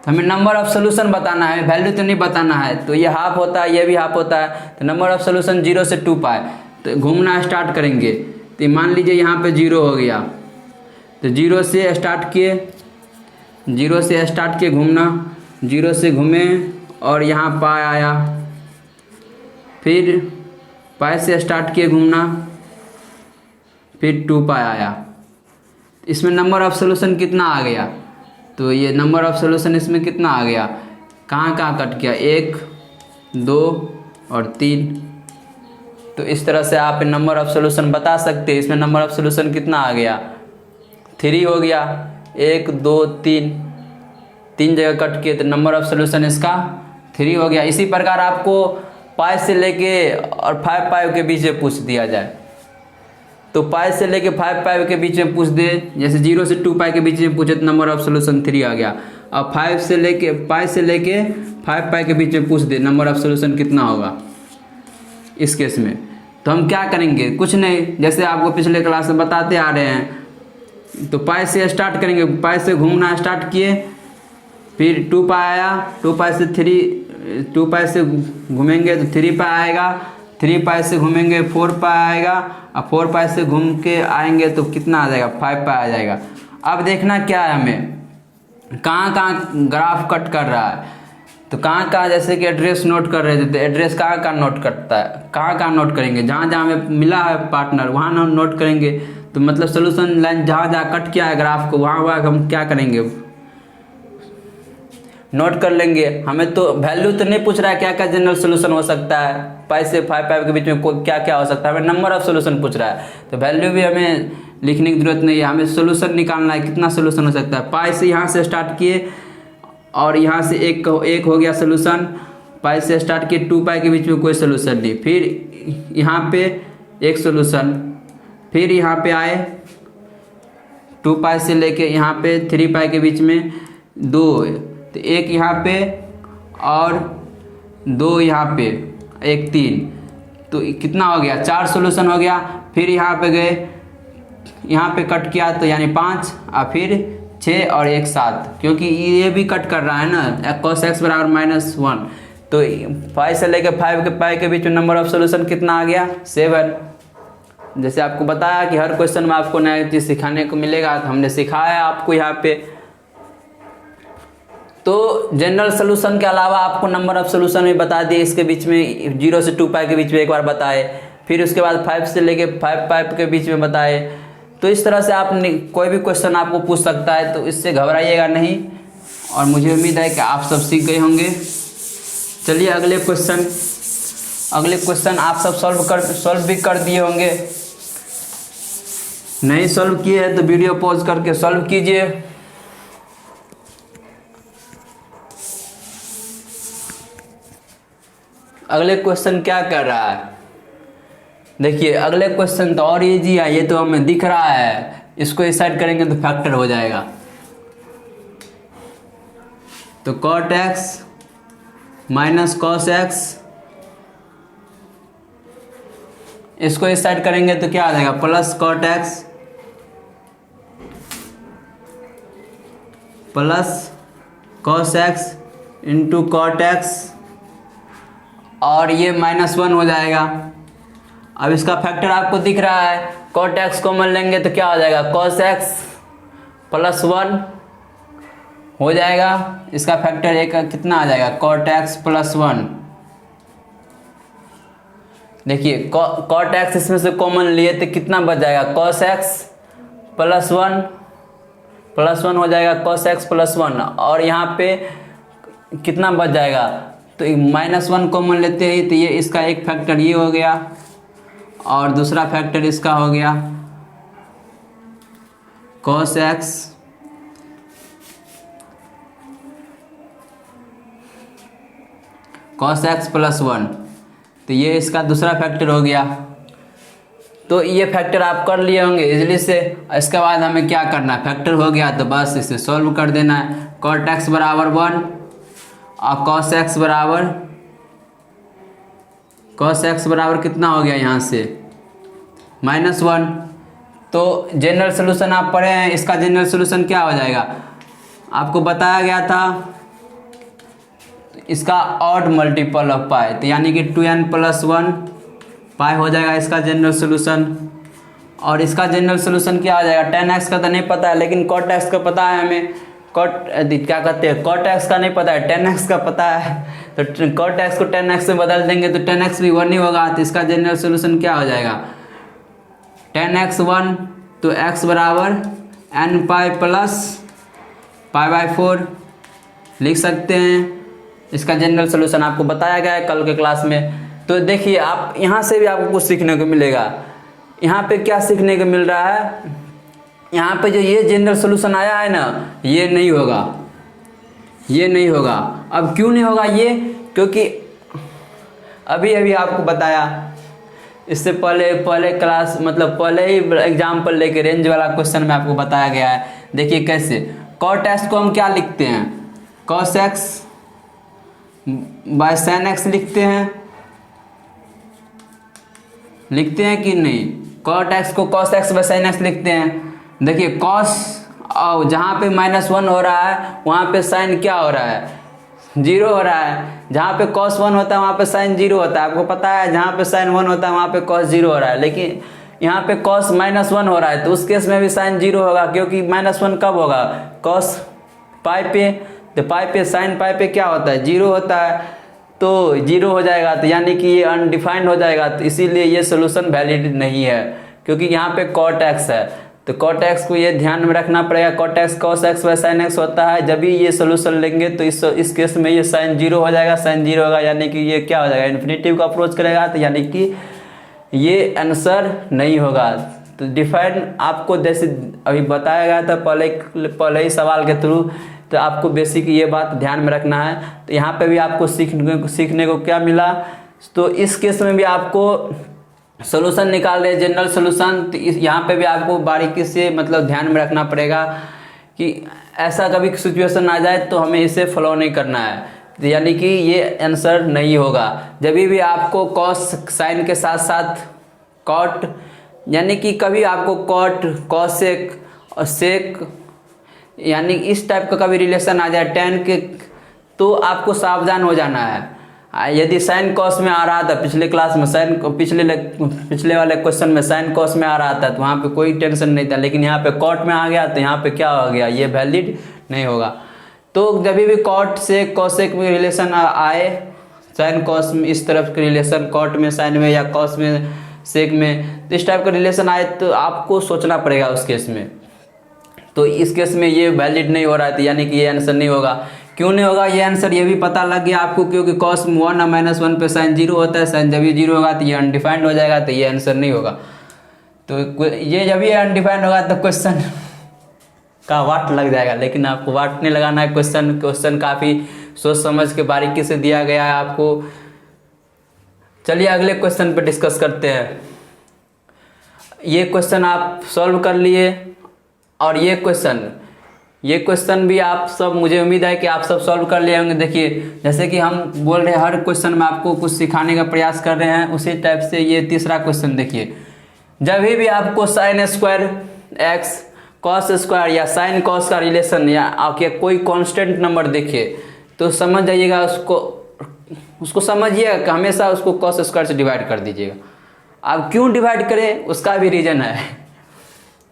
[SPEAKER 1] तो हमें नंबर ऑफ सोल्यूशन बताना है, वैल्यू तो नहीं बताना है। तो ये हाफ होता है, ये भी हाफ होता है। तो नंबर ऑफ सोल्यूशन 0 से 2 पाई, तो घूमना स्टार्ट करेंगे। तो मान लीजिए यहाँ पे 0 हो गया, तो 0 से स्टार्ट किए, 0 से स्टार्ट किए घूमना, 0 से घूमे और यहाँ पाई आया, फिर पाई से स्टार्ट किए घूमना, फिर 2 पाई आया। इसमें नंबर ऑफ सोल्यूशन कितना आ गया, तो ये नंबर ऑफ सोल्यूशन इसमें कितना आ गया, कहाँ कहाँ कट गया, 1 2 और 3। तो इस तरह से आप नंबर ऑफ सोल्यूशन बता सकते हैं। इसमें नंबर ऑफ सोल्यूशन कितना आ गया, 3 हो गया, 1 2 3 जगह कट किए तो नंबर ऑफ सोल्यूशन इसका 3 हो गया। इसी प्रकार आपको पाई से लेके और 5 पाई के बीच में पूछ दिया जाए, तो पाई से लेके 5 पाई के बीच में पूछ दे, जैसे 0 से 2 पाई के बीच में पूछे तो नंबर ऑफ सोल्यूशन 3 आ गया। और पाई से लेके 5 पाई के बीच में पूछ दे नंबर ऑफ सोल्यूशन कितना होगा इस केस में। तो हम क्या करेंगे, कुछ नहीं, जैसे आपको पिछले क्लास में बताते आ रहे हैं। तो पाई से स्टार्ट करेंगे, पाई से घूमना स्टार्ट किए, फिर 2 पाई आया, 2 पाई से 2 पाई से घूमेंगे तो 3 पाई आएगा, 3 पाई से घूमेंगे 4 पाई आएगा, और 4 पाई से घूम के आएंगे तो कितना आ जाएगा, 5 पाई आ जाएगा। अब देखना क्या है, हमें कहाँ कहाँ ग्राफ कट कर रहा है। तो कहाँ कहाँ, जैसे कि एड्रेस नोट कर रहे थे, तो एड्रेस कहाँ कहाँ नोट करता है, कहाँ कहाँ नोट करेंगे, जहाँ जहाँ हमें मिला है पार्टनर वहाँ नोट करेंगे। तो मतलब सोल्यूशन लाइन जहाँ जहाँ कट किया है ग्राफ को वहाँ हम क्या करेंगे, नोट कर लेंगे। हमें तो वैल्यू तो नहीं पूछ रहा है क्या क्या जनरल सोल्यूशन हो सकता है, पाई से 5 पाई के बीच में क्या क्या हो सकता है, हमें नंबर ऑफ सोल्यूशन पूछ रहा है। तो वैल्यू भी हमें लिखने की जरूरत नहीं है, हमें सोल्यूशन निकालना है, कितना सोल्यूशन हो सकता है। पाई से यहाँ से स्टार्ट किए और यहाँ से एक हो गया सोल्यूशन, पाई से स्टार्ट किए 2 पाई के बीच में कोई सोल्यूशन नहीं, फिर यहाँ पे एक सोल्यूशन, फिर यहाँ पे आए 2 पाई से लेके यहाँ पे 3 पाई के बीच में 2, तो एक यहाँ पे और 2 यहाँ पे, एक 3, तो कितना हो गया, 4 सोल्यूशन हो गया। फिर यहाँ पे गए, यहाँ पे कट किया तो यानी 5, और फिर 6 और 1 7, क्योंकि ये भी कट कर रहा है ना, cos x बराबर -1। तो 5 से लेकर 5 के पाई के बीच में नंबर ऑफ सोल्यूशन कितना आ गया, 7। जैसे आपको बताया कि हर क्वेश्चन में आपको नया चीज़ सिखाने को मिलेगा, तो हमने सिखाया आपको यहाँ पे। तो जनरल सोल्यूशन के अलावा आपको नंबर ऑफ सोल्यूशन भी बता दिए, इसके बीच में 0 से 2 पाई के बीच में एक बार बताए, फिर उसके बाद 5 से लेके 5 पाई के बीच में बताए। तो इस तरह से आप कोई भी क्वेश्चन आपको पूछ सकता है, तो इससे घबराइएगा नहीं। और मुझे उम्मीद है कि आप सब सीख गए होंगे। चलिए अगले क्वेश्चन आप सब सॉल्व भी कर दिए होंगे। नहीं सॉल्व किए हैं तो वीडियो पॉज करके सॉल्व कीजिए। अगले क्वेश्चन क्या कर रहा है, देखिए अगले क्वेश्चन तो और इजी है, ये तो हमें दिख रहा है, इसको इस साइड करेंगे तो फैक्टर हो जाएगा। तो cot x minus cos x, इसको इस साइड करेंगे तो क्या आ जाएगा, plus cot x plus cos x into cot x, और ये -1 हो जाएगा। अब इसका फैक्टर आपको दिख रहा है, कॉट एक्स कॉमन लेंगे तो क्या हो जाएगा, कॉस एक्स प्लस 1 हो जाएगा। इसका फैक्टर एक कितना आ जाएगा, कॉट एक्स प्लस 1। देखिए कॉट एक्स इसमें से कॉमन लिए तो कितना बच जाएगा, कॉस एक्स प्लस 1 हो जाएगा, कॉस एक्स प्लस 1, और यहाँ पे कितना बच जाएगा, तो -1 कॉमन लेते ही तो ये इसका एक फैक्टर ये हो गया और दूसरा फैक्टर इसका हो गया cos x प्लस 1, तो ये इसका दूसरा फैक्टर हो गया। तो ये फैक्टर आप कर लिए होंगे इजली से। इसके बाद हमें क्या करना है, फैक्टर हो गया तो बस इसे सॉल्व कर देना है। cot x बराबर 1 और cos x बराबर कितना हो गया, यहाँ से -1। तो जनरल सोल्यूशन आप पढ़े हैं, इसका जनरल सोल्यूशन क्या हो जाएगा, आपको बताया गया था इसका ऑड मल्टीपल ऑफ पाई, तो यानी कि 2n + 1 पाई हो जाएगा इसका जनरल सोल्यूशन। और इसका जनरल सोल्यूशन क्या हो जाएगा, tan x का तो नहीं पता है लेकिन cot x का पता है हमें, क्या कहते हैं, cot x का नहीं पता है, tan x का पता है। तो cot x को tan x से बदल देंगे तो tan x भी 1 ही होगा। तो इसका जनरल सोल्यूशन क्या हो जाएगा, tan x 1, तो x बराबर n पाई प्लस π/4 लिख सकते हैं। इसका जनरल सोल्यूशन आपको बताया गया है कल के क्लास में। तो देखिए आप यहाँ से भी आपको कुछ सीखने को मिलेगा। यहाँ पे क्या सीखने को मिल रहा है, यहाँ पे जो ये जनरल सोल्यूशन आया है ना, ये नहीं होगा, ये नहीं होगा। अब क्यों नहीं होगा ये, क्योंकि अभी अभी आपको बताया, इससे पहले क्लास मतलब पहले ही एग्जाम्पल लेके रेंज वाला क्वेश्चन में आपको बताया गया है। देखिए कैसे, cot x को हम क्या लिखते हैं, cos x by sin x लिखते हैं कि नहीं, cot x को cos x by sin x लिखते हैं। देखिए cos, और जहाँ पे -1 हो रहा है वहाँ पे sin क्या हो रहा है, 0 हो रहा है। जहाँ पे cos 1 होता है वहाँ पे sin 0 होता है, आपको पता है। जहाँ पे sin 1 होता है वहाँ पे cos 0 हो रहा है, लेकिन यहाँ पे cos -1 हो रहा है, तो उस केस में भी sin 0 होगा, क्योंकि -1 कब होगा, cos पाई पे, तो पाई पे sin पाई पे क्या होता है, 0 होता है, तो 0 हो जाएगा। तो यानी कि ये अनडिफाइंड हो जाएगा, तो इसीलिए ये सोल्यूशन वैलिड नहीं है, क्योंकि यहाँ पे cot x है। तो cot x को ये ध्यान में रखना पड़ेगा, cot x cos x by sin x होता है। जब भी ये सोल्यूशन लेंगे तो इस केस में ये sin 0 हो जाएगा, sin 0 होगा, यानी कि ये क्या हो जाएगा, इन्फिनिटिव का अप्रोच करेगा, तो यानी कि ये आंसर नहीं होगा। तो डिफाइन आपको जैसे अभी बताया गया था पहले ही सवाल के थ्रू, तो आपको बेसिक ये बात ध्यान में रखना है। तो यहाँ पे भी आपको सीखने को क्या मिला, तो इस केस में भी आपको सोल्यूशन निकाल रहे जनरल सोल्यूशन, तो यहाँ पे भी आपको बारीकी से मतलब ध्यान में रखना पड़ेगा कि ऐसा कभी सिचुएशन आ जाए तो हमें इसे फॉलो नहीं करना है, तो यानी कि ये आंसर नहीं होगा। जब भी आपको cos साइन के साथ साथ cot, यानी कि कभी आपको cot cosec और sec यानी इस टाइप का कभी रिलेशन आ जाए tan के, तो आपको सावधान हो जाना है। यदि साइन कॉस में आ रहा था पिछले क्लास में, पिछले वाले क्वेश्चन में साइन कॉस में आ रहा था, तो वहाँ पे कोई टेंशन नहीं था, लेकिन यहाँ पे कॉट में आ गया तो यहाँ पे क्या हो गया, ये वैलिड नहीं होगा। तो जब भी कॉट से कॉसेक में रिलेशन आए, साइन कॉस में इस तरफ के रिलेशन कॉट में साइन में या कॉस में सेक में, तो इस टाइप का रिलेशन आए तो आपको सोचना पड़ेगा उस केस में। तो इस केस में ये वैलिड नहीं हो रहा है, तो यानी कि ये आंसर नहीं होगा। क्यों नहीं होगा ये आंसर, ये भी पता लग गया आपको, क्योंकि cos 1 और -1 पे sin 0 होता है, sin जब भी 0 होगा तो ये अनडिफाइंड हो जाएगा, तो ये आंसर नहीं होगा। तो ये जब ये अनडिफाइंड होगा तो क्वेश्चन का वाट लग जाएगा, लेकिन आपको वाट नहीं लगाना है। क्वेश्चन काफ़ी सोच समझ के बारीकी से दिया गया है आपको। चलिए अगले क्वेश्चन पे डिस्कस करते हैं। ये क्वेश्चन आप सॉल्व कर लिए, और ये क्वेश्चन ये क्वेश्चन भी आप सब, मुझे उम्मीद है कि आप सब सॉल्व कर लिए होंगे। देखिए जैसे कि हम बोल रहे हैं हर क्वेश्चन में आपको कुछ सिखाने का प्रयास कर रहे हैं, उसी टाइप से ये तीसरा क्वेश्चन देखिए। जब भी आपको sine square x cos square या साइन कॉस का रिलेशन या आपके कोई कांस्टेंट नंबर देखिए तो समझ जाइएगा, उसको समझिएगा कि हमेशा उसको कॉस स्क्वायर से डिवाइड कर दीजिएगा। अब क्यों डिवाइड करें उसका भी रीजन है।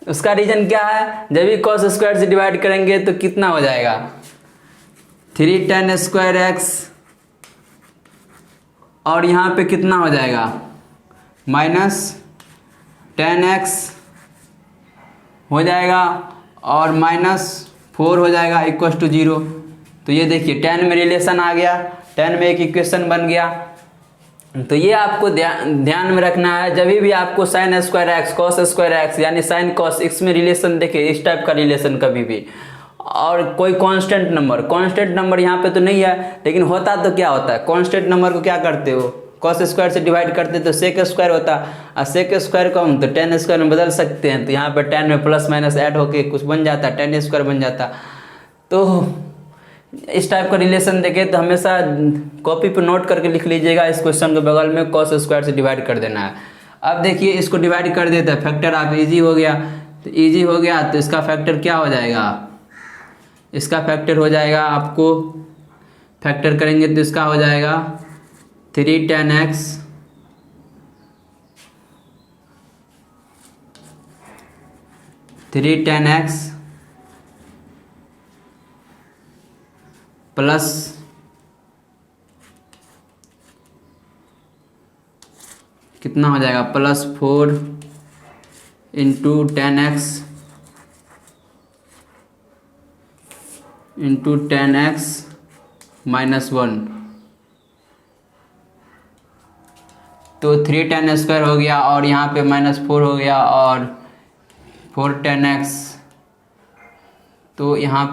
[SPEAKER 1] उसका रीजन क्या है, जब भी कॉस स्क्वायर से डिवाइड करेंगे तो कितना हो जाएगा 3 tan स्क्वायर एक्स और यहाँ पे कितना हो जाएगा -tan x हो जाएगा और -4 हो जाएगा इक्वल टू 0। तो ये देखिए tan में रिलेशन आ गया, tan में एक इक्वेशन बन गया। तो ये आपको ध्यान में रखना है, जब भी आपको sine square x cos square x यानी साइन कॉस एक्स में रिलेशन देखे, इस टाइप का रिलेशन कभी भी, और कोई कांस्टेंट नंबर यहाँ पे तो नहीं है, लेकिन होता तो क्या होता है, कांस्टेंट नंबर को क्या करते हो, कॉस स्क्वायर से डिवाइड करते तो सेक स्क्वायर होता, और सेक स्क्वायर को हम तो tan स्क्वायर में बदल सकते हैं। तो यहाँ पर tan में प्लस माइनस ऐड होके कुछ बन जाता, tan स्क्वायर बन जाता। तो इस टाइप का रिलेशन देखे तो हमेशा कॉपी पे नोट करके लिख लीजिएगा, इस क्वेश्चन के बगल में कॉस स्क्वायर से डिवाइड कर देना है। अब देखिए इसको डिवाइड कर देता है, फैक्टर आप इजी हो गया, तो इजी हो गया तो इसका फैक्टर क्या हो जाएगा, इसका फैक्टर हो जाएगा, आपको फैक्टर करेंगे तो इसका हो जाएगा 3 tan x प्लस कितना हो जाएगा +4 इंटू tan x -1। तो 3 tan स्क्वायर हो गया और यहाँ पे -4 हो गया और 4 tan x, तो यहाँ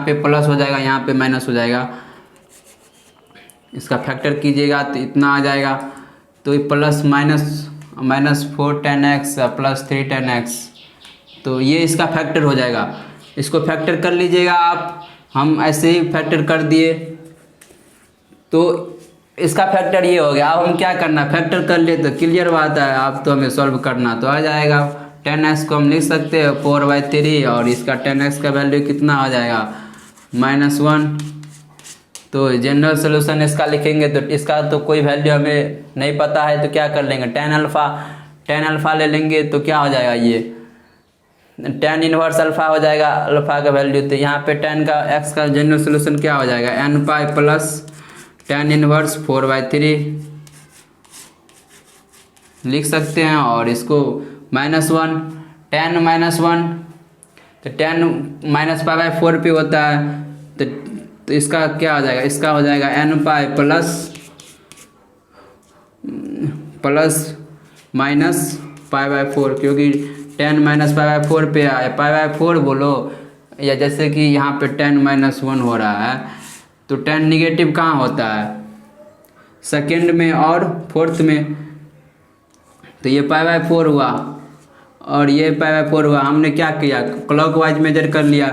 [SPEAKER 1] पे प्लस हो जाएगा, यहाँ पे माइनस हो जाएगा। इसका फैक्टर कीजिएगा तो इतना आ जाएगा, तो plus -4 tan x plus 3 tan x, तो ये इसका फैक्टर हो जाएगा। इसको फैक्टर कर लीजिएगा आप, हम ऐसे ही फैक्टर कर दिए तो इसका फैक्टर ये हो गया। अब हम क्या करना, फैक्टर कर ले तो क्लियर बात है, आप तो हमें सॉल्व करना तो आ जाएगा। tan x को हम लिख सकते हैं 4/3 और इसका tan x का वैल्यू कितना आ जाएगा -1। तो जनरल सोल्यूशन इसका लिखेंगे तो इसका तो कोई वैल्यू हमें नहीं पता है, तो क्या कर लेंगे tan अल्फ़ा ले लेंगे, तो क्या हो जाएगा ये tan इनवर्स अल्फ़ा हो जाएगा, अल्फ़ा का वैल्यू। तो यहाँ पे tan का x का जनरल सोल्यूशन क्या हो जाएगा n pi plus tan inverse 4/3 लिख सकते हैं, और इसको -1 tan -1 तो tan -π/4 पे होता है, तो इसका क्या हो जाएगा, इसका हो जाएगा n पाई प्लस माइनस π/4, क्योंकि tan -π/4 पे आए, π/4 बोलो, या जैसे कि यहाँ पे tan -1 हो रहा है, तो tan निगेटिव कहाँ होता है, सेकेंड में और फोर्थ में। तो ये π/4 हुआ और ये π/4 हुआ। हमने क्या किया, क्लॉकवाइज मेजर कर लिया,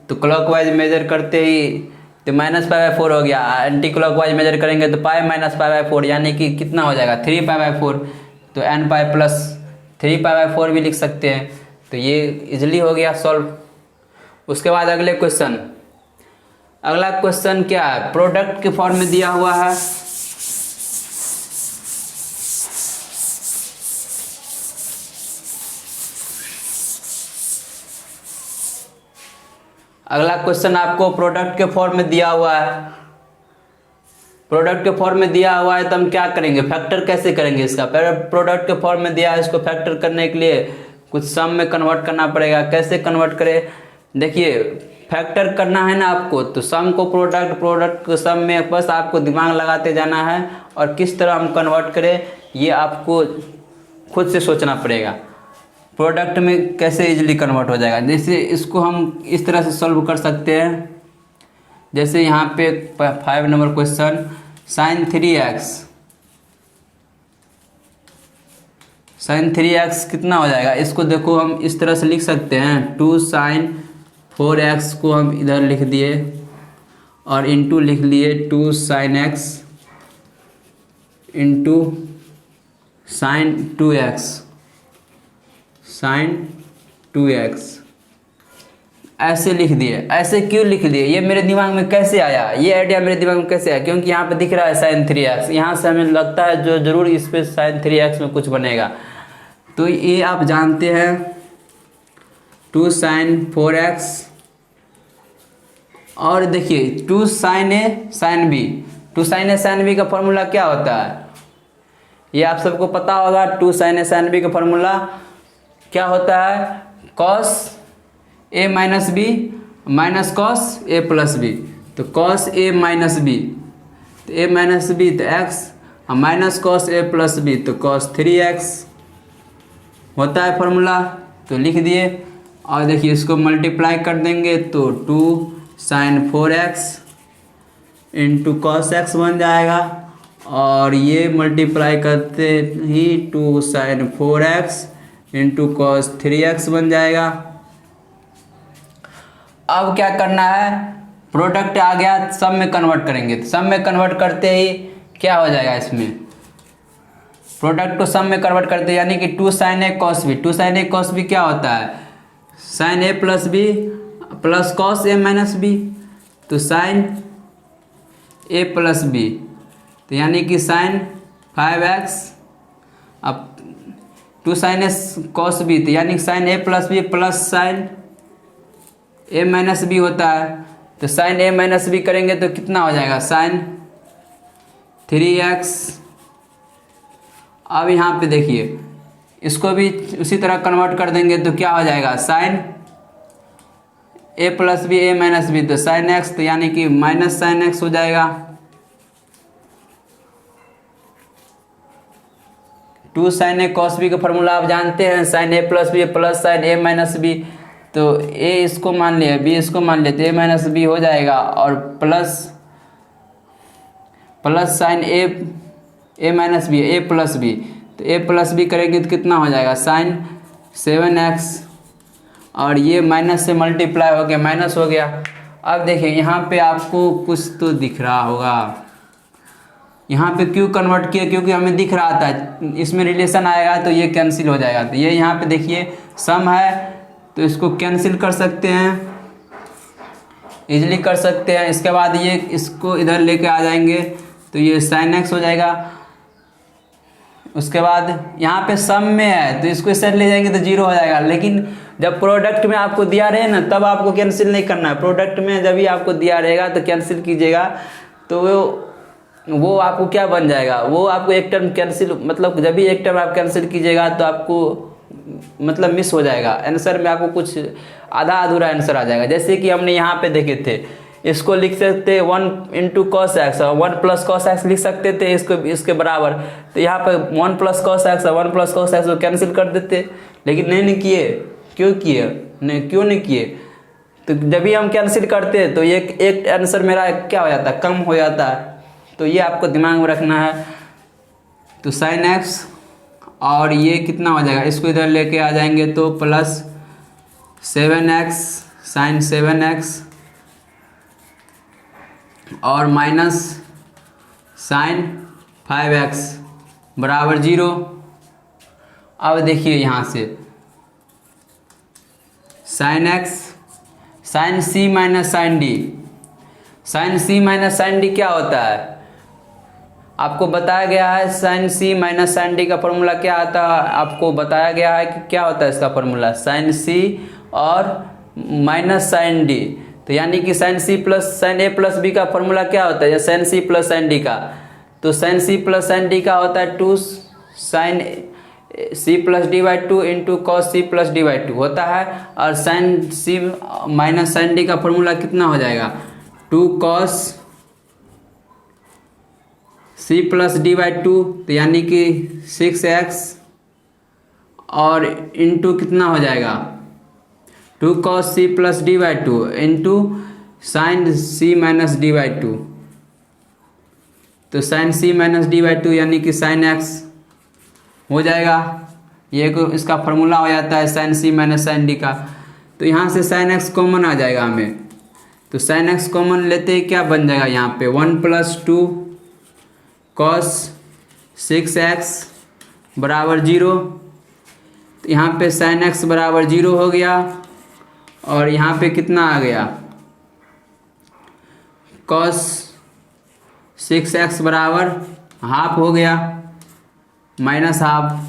[SPEAKER 1] तो क्लॉकवाइज मेजर करते ही तो -π/4 हो गया, एंटी क्लॉकवाइज मेजर करेंगे तो पाई -π/4 यानी कि कितना हो जाएगा 3π/4। तो n पाई प्लस 3π/4 भी लिख सकते हैं। तो ये इजली हो गया सॉल्व। उसके बाद अगला क्वेश्चन क्या है, प्रोडक्ट के फॉर्म में दिया हुआ है। अगला क्वेश्चन आपको प्रोडक्ट के फॉर्म में दिया हुआ है। प्रोडक्ट के फॉर्म में दिया हुआ है तो हम क्या करेंगे, फैक्टर कैसे करेंगे इसका। प्रोडक्ट के फॉर्म में दिया है, इसको फैक्टर करने के लिए कुछ सम में कन्वर्ट करना पड़ेगा। कैसे कन्वर्ट करें, देखिए फैक्टर करना है ना आपको, तो सम को प्रोडक्ट को सम में बस आपको दिमाग लगाते जाना है, और किस तरह हम कन्वर्ट करें ये आपको खुद से सोचना पड़ेगा। प्रोडक्ट में कैसे इजीली कन्वर्ट हो जाएगा, जैसे इसको हम इस तरह से सॉल्व कर सकते हैं। जैसे यहाँ पे 5 नंबर क्वेश्चन, sin 3x कितना हो जाएगा, इसको देखो हम इस तरह से लिख सकते हैं 2 sin 4x को हम इधर लिख दिए और इंटू लिख लिए 2 sin x into sin 2x sin 2x ऐसे लिख दिए। ऐसे क्यों लिख दिए, ये मेरे दिमाग में कैसे आया, ये आइडिया मेरे दिमाग में कैसे आया? क्योंकि यहाँ पे दिख रहा है sin 3x, यहाँ से हमें लगता है जो जरूर इस पे sin 3x में कुछ बनेगा। तो ये आप जानते हैं 2 sin 4x और देखिए 2 sin a sin b। 2 sin a sin b का फॉर्मूला क्या होता है, ये आप सबको पता होगा। 2 sin a sin b का फॉर्मूला क्या होता है, cos a minus b minus cos a plus B. तो cos a माइनस बी तो a माइनस बी तो x और minus cos a plus B तो cos 3x होता है फॉर्मूला। तो लिख दिए और देखिए इसको मल्टीप्लाई कर देंगे तो 2 sin 4x into cos x बन जाएगा और ये मल्टीप्लाई करते ही 2 sin 4x into cos 3x बन जाएगा। अब क्या करना है, प्रोडक्ट आ गया, सब में कन्वर्ट करेंगे। तो सब में कन्वर्ट करते ही क्या हो जाएगा, इसमें प्रोडक्ट को सब में कन्वर्ट करते यानी कि 2 sin a cos b। 2 sin a cos b क्या होता है, sin a plus b plus cos a minus b. तो sin a प्लस बी तो यानी कि sin 5x। अब 2 sin a cos b तो यानी sin a plus b plus sin a minus b होता है। तो sin a माइनस बी करेंगे तो कितना हो जाएगा, sin 3x। अब यहाँ पे देखिए इसको भी उसी तरह कन्वर्ट कर देंगे तो क्या हो जाएगा, sin a plus b a minus b तो sin x तो यानी कि माइनस sin x हो जाएगा। 2 sin a cos b का फॉर्मूला आप जानते हैं, sin a plus b plus sin a minus b. तो a इसको मान लिया, b इसको मान लिया तो a माइनस बी हो जाएगा और plus sin a minus B a plus B तो a प्लस बी करेंगे तो कितना हो जाएगा, sin 7x और ये माइनस से मल्टीप्लाई हो गया, माइनस हो गया। अब देखिए यहाँ पे आपको कुछ तो दिख रहा होगा, यहाँ पे क्यों कन्वर्ट किया, क्योंकि हमें दिख रहा था इसमें रिलेशन आएगा तो ये कैंसिल हो जाएगा। तो ये यहाँ पे देखिए सम है तो इसको कैंसिल कर सकते हैं, इजीली कर सकते हैं। इसके बाद ये इसको इधर लेके आ जाएंगे तो ये sin x हो जाएगा। उसके बाद यहाँ पे सम में है तो इसको इस साइड ले जाएंगे तो 0 हो जाएगा। लेकिन जब प्रोडक्ट में आपको दिया रहे ना तब आपको कैंसिल नहीं करना है, प्रोडक्ट में जब ही आपको दिया रहेगा तो कैंसिल कीजिएगा। तो वो आपको क्या बन जाएगा, वो आपको एक टर्म कैंसिल, मतलब जब भी एक टर्म आप कैंसिल कीजिएगा तो आपको मतलब मिस हो जाएगा, आंसर में आपको कुछ आधा अधूरा आंसर आ जाएगा। जैसे कि हमने यहाँ पे देखे थे, इसको लिख सकते 1 इंटू कॉस एक्स और 1 प्लस कॉस एक्स लिख सकते थे इसको इसके बराबर। तो यहाँ पे 1 प्लस कॉस एक्स और 1 प्लस कॉस एक्स को कैंसिल कर देते, लेकिन नहीं किए। क्यों किए, क्यों नहीं किए? तो जब भी हम कैंसिल करते तो एक आंसर मेरा क्या हो जाता, कम हो जाता है। तो ये आपको दिमाग में रखना है। तो sin x और ये कितना हो जाएगा, इसको इधर लेके आ जाएंगे तो प्लस 7x sin 7x और माइनस sin 5x बराबर 0। अब देखिए यहाँ से sin x sin c minus sin d। sin c minus sin d क्या होता है, आपको बताया गया है। sin c minus sin d का फॉर्मूला क्या आता है, आपको बताया गया है कि क्या होता है इसका फॉर्मूला, sin c और माइनस sin d। तो यानी कि sin c plus sin a plus b का फॉर्मूला क्या होता है, या sin c plus sin d का। तो sin c plus sin d का होता है 2 sin c plus d by 2 into cos c plus d by 2 होता है। और sin c minus sin d का फॉर्मूला कितना हो जाएगा, 2 cos c plus D by 2 तो यानी कि 6x और इंटू कितना हो जाएगा, 2 cos c plus D by 2 into sine c minus D by 2। तो sine c minus D by 2 यानी कि साइन x हो जाएगा। ये को इसका फॉर्मूला हो जाता है sine c minus sine d का। तो यहाँ से साइन एक्स कॉमन आ जाएगा हमें, तो साइन एक्स कॉमन लेते ही क्या बन जाएगा यहाँ पे 1+2 cos 6x बराबर 0। तो यहाँ पे साइन एक्स बराबर 0 हो गया और यहाँ पे कितना आ गया cos 6x बराबर हाफ हो गया माइनस हाफ।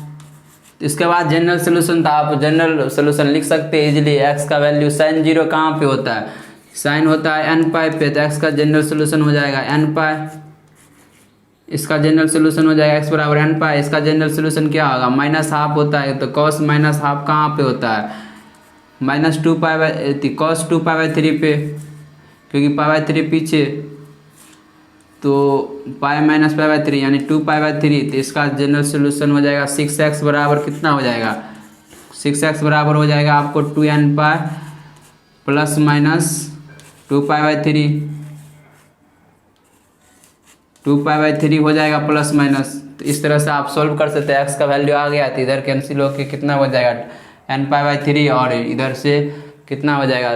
[SPEAKER 1] इसके बाद जनरल सोल्यूशन था, आप जनरल सोल्यूशन लिख सकते हैं इजीली। x का वैल्यू साइन 0 कहाँ पे होता है, साइन होता है n पाई पे, तो x का जनरल सोल्यूशन हो जाएगा n पाई, इसका जनरल सोल्यूशन हो जाएगा x बराबर n पाई। इसका जनरल सोल्यूशन क्या होगा, माइनस हाफ होता है, तो cos माइनस हाफ कहाँ पे होता है, -2 पाई cos 2 पाई 3 पे, क्योंकि पाई 3 पीछे, तो पाई माइनस पाई 3 यानी 2 पाई 3। तो इसका जनरल सोल्यूशन हो जाएगा 6x बराबर कितना हो जाएगा, 6x बराबर हो जाएगा आपको 2n पाई प्लस माइनस 2 पाई 3, 2 पाई 3 हो जाएगा प्लस माइनस। तो इस तरह से आप सॉल्व कर सकते हैं। x का वैल्यू आ गया तो इधर कैंसिल होकर कितना हो जाएगा n पाई 3 और इधर से कितना हो जाएगा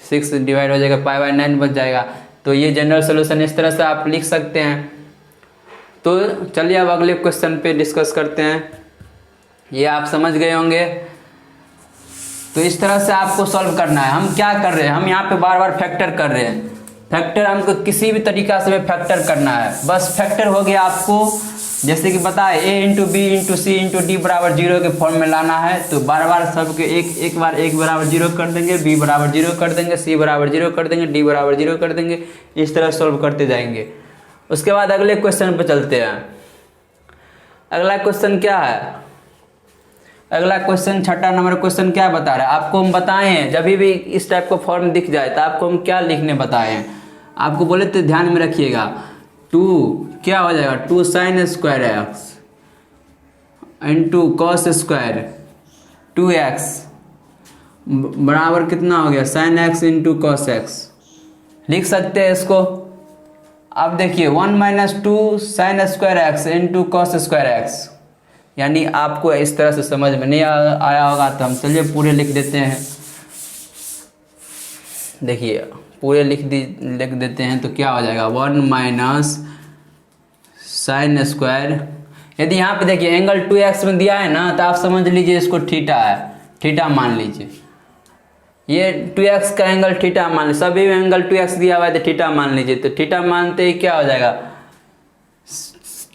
[SPEAKER 1] 6 डिवाइड हो जाएगा पाई 9 बच जाएगा। तो ये जनरल सोल्यूशन इस तरह से आप लिख सकते हैं। तो चलिए अब अगले क्वेश्चन पे डिस्कस करते हैं। ये आप समझ गए होंगे। तो इस तरह से आपको सॉल्व करना है। हम क्या कर रहे हैं, हम यहाँ पे बार बार फैक्टर कर रहे हैं। फैक्टर हमको किसी भी तरीका से फैक्टर करना है, बस फैक्टर हो गया आपको जैसे कि बताए a into B into C into D बराबर 0 के फॉर्म में लाना है। तो बार बार सबके एक बार एक बराबर 0 कर देंगे, b बराबर 0 कर देंगे, c बराबर 0 कर देंगे, d बराबर 0 कर देंगे। इस तरह सॉल्व करते जाएंगे। उसके बाद अगले क्वेश्चन पे चलते हैं। अगला क्वेश्चन क्या है, अगला क्वेश्चन 6 नंबर क्वेश्चन क्या बता रहा है, आपको हम बताए हैं जब भी इस टाइप का फॉर्म दिख जाए तो आपको हम क्या लिखने बताए हैं, आपको बोले तो ध्यान में रखिएगा। 2 क्या हो जाएगा 2 sine square x into cos square 2x बराबर कितना हो गया sine x into cos x. लिख सकते हैं इसको। अब देखिए 1 - 2 sine square x into cos square x, यानी आपको इस तरह से समझ में नहीं आया होगा तो हम चलिए पूरे लिख देते हैं। देखिए पूरे लिख देते हैं तो क्या हो जाएगा 1 - साइन स्क्वायर। यदि यहाँ पे देखिए एंगल 2x में दिया है ना तो आप समझ लीजिए इसको थीटा है, थीटा मान लीजिए। ये 2x का एंगल थीटा मान लीजिए, सभी में एंगल 2x दिया हुआ है तो थीटा मान लीजिए। तो थीटा मानते ही क्या हो जाएगा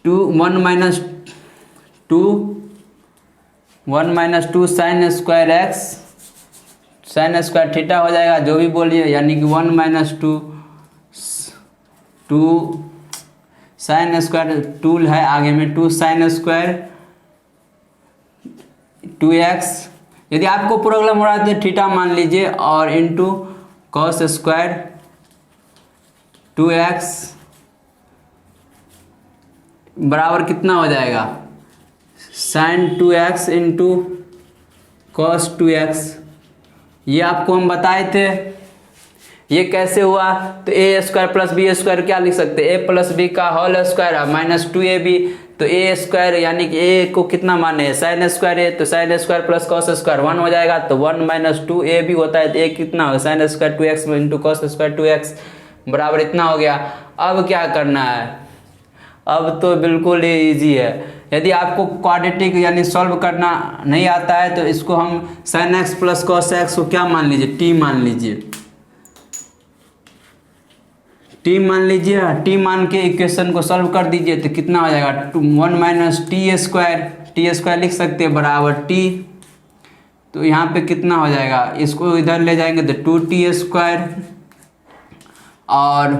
[SPEAKER 1] 1 - 2 sine square x, sine square theta हो जाएगा जो भी बोलिए, यानी कि 1 - 2 साइन स्क्वायर 2 है आगे में 2 साइन स्क्वायर 2x। यदि आपको प्रॉब्लम हो रहा है तो थीटा मान लीजिए और इंटू कॉस स्क्वायर 2x बराबर कितना हो जाएगा sign 2x into cos 2x। ये आपको हम बताए थे। ये कैसे हुआ, तो ए स्क्वायर प्लस बी स्क्वायर क्या लिख सकते हैं, ए प्लस बी का होल स्क्वायर -2ab। तो ए स्क्वायर यानी कि ए को कितना माने हैं साइन स्क्वायर है, तो sine square plus cos square 1 हो जाएगा। तो 1 - 2ab होता है तो ए कितना होगा sine square 2x into cos square 2x बराबर इतना हो गया। अब क्या करना है, अब तो बिल्कुल ही ईजी है। यदि आपको क्वाड्रेटिक यानी सॉल्व करना नहीं आता है तो इसको हम sine x plus cos x को क्या मान लीजिए टी मान लीजिए, टी मान लीजिए। टी मान के इक्वेशन को सॉल्व कर दीजिए तो कितना हो जाएगा 1 - टी स्क्वायर लिख सकते हैं बराबर टी। तो यहाँ पे कितना हो जाएगा, इसको इधर ले जाएंगे तो 2t स्क्वायर और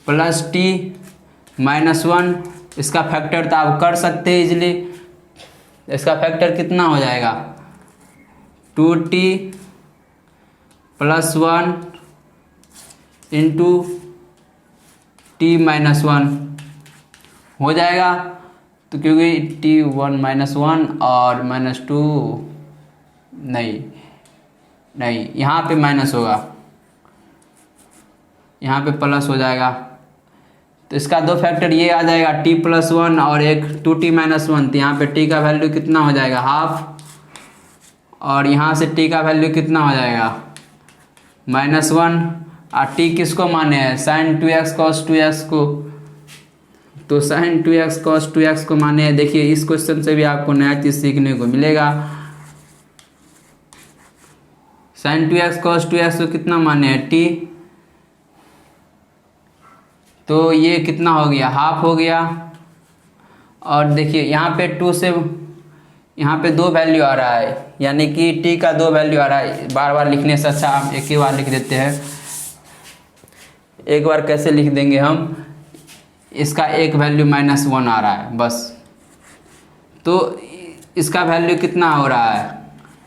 [SPEAKER 1] प्लस टी -1। इसका फैक्टर तो आप कर सकते हैं इजीली। इसका फैक्टर कितना हो जाएगा 2t + 1 इंटू t -1 हो जाएगा। तो क्योंकि t 1 - 1 और -2 नहीं यहाँ पे माइनस होगा, यहाँ पे प्लस हो जाएगा। तो इसका 2 फैक्टर ये आ जाएगा t + 1 और एक 2t - 1। तो यहाँ पे t का वैल्यू कितना हो जाएगा हाफ और यहाँ से टी का वैल्यू कितना हो जाएगा -1। और टी किसको माने हैं sin 2x cos 2x को, तो sin 2x cos 2x को माने हैं। देखिए इस क्वेश्चन से भी आपको नया चीज़ सीखने को मिलेगा। sin 2x cos 2x को कितना माने हैं t, तो ये कितना हो गया हाफ हो गया। और देखिए यहाँ पे 2 से यहाँ पे 2 वैल्यू आ रहा है, यानी कि t का 2 वैल्यू आ रहा है। बार बार लिखने से अच्छा हम एक ही बार लिख देते हैं। एक बार कैसे लिख देंगे हम, इसका एक वैल्यू -1 आ रहा है बस, तो इसका वैल्यू कितना हो रहा है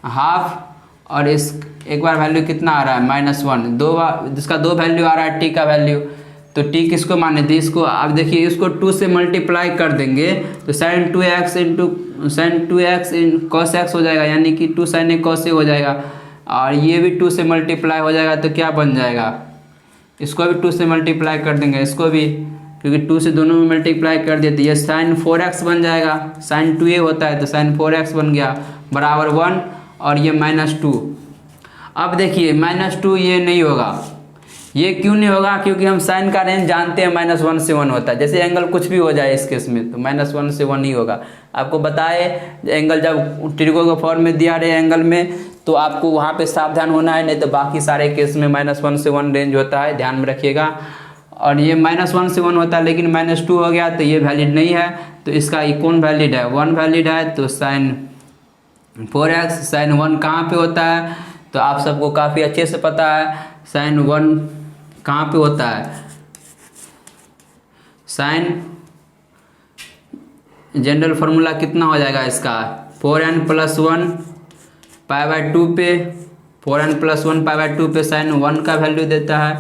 [SPEAKER 1] हाफ, और इस एक बार वैल्यू कितना आ रहा है -1। दो बार जिसका 2 वैल्यू आ रहा है t का वैल्यू, तो t किसको माने थे इसको। अब देखिए इसको 2 से मल्टीप्लाई कर देंगे तो sin 2x इन cos x हो जाएगा, यानी कि 2 sin a cos a हो जाएगा। और ये भी 2 से मल्टीप्लाई हो जाएगा तो क्या बन जाएगा, इसको भी 2 से मल्टीप्लाई कर देंगे, इसको भी, क्योंकि 2 से दोनों में मल्टीप्लाई कर दिए तो ये sin 4x बन जाएगा। sin 2a होता है तो sin 4x बन गया बराबर 1, और ये -2। अब देखिए -2 ये नहीं होगा, ये क्यों नहीं होगा, क्योंकि हम साइन का रेंज जानते हैं -1 से 1 होता है। जैसे एंगल कुछ भी हो जाए इस केस में तो -1 से 1 ही होगा। आपको बताए एंगल जब ट्रिगो के फॉर्म में दिया रहे एंगल में, तो आपको वहाँ पे सावधान होना है, नहीं तो बाकी सारे केस में -1 से 1 रेंज होता है, ध्यान में रखिएगा। और ये -1 से 1 होता है, लेकिन -2 हो गया तो ये वैलिड नहीं है। तो इसका कौन वैलिड है, 1 वैलिड है। तो sin 4x sin 1 कहाँ पे होता है, तो आप सबको काफ़ी अच्छे से पता है sin 1 कहाँ पे होता है। sin जनरल फार्मूला कितना हो जाएगा इसका 4n + 1 π/2 पे, 4n + 1 π/2 पे sin 1 का वैल्यू देता है।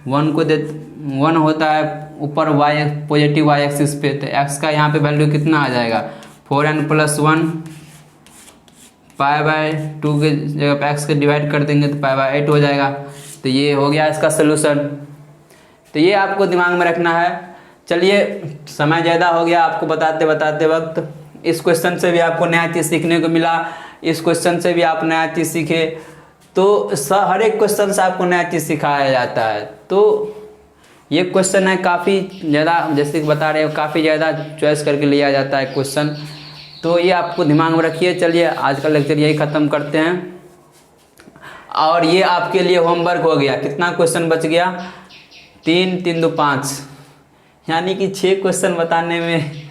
[SPEAKER 1] 1 होता है ऊपर y पॉजिटिव y एक्सिस पे, तो x का यहाँ पे वैल्यू कितना आ जाएगा 4n + 1 π/2 के जगह पे x के डिवाइड कर देंगे तो π/8 हो जाएगा। तो ये हो गया इसका सोल्यूशन। तो ये आपको दिमाग में रखना है। चलिए समय ज़्यादा हो गया आपको बताते बताते वक्त। इस क्वेश्चन से भी आपको नया चीज़ सीखने को मिला, इस क्वेश्चन से भी आप नया चीज़ सीखे। तो हर एक क्वेश्चन से आपको नया चीज़ सिखाया जाता है। तो ये क्वेश्चन है काफ़ी ज़्यादा, जैसे कि बता रहे हो काफ़ी ज़्यादा चॉइस करके लिया जाता है क्वेश्चन, तो ये आपको दिमाग में रखिए। चलिए आज का लेक्चर यही ख़त्म करते हैं। और ये आपके लिए होमवर्क हो गया। कितना क्वेश्चन बच गया 3 3 2 5, यानी कि 6 क्वेश्चन बताने में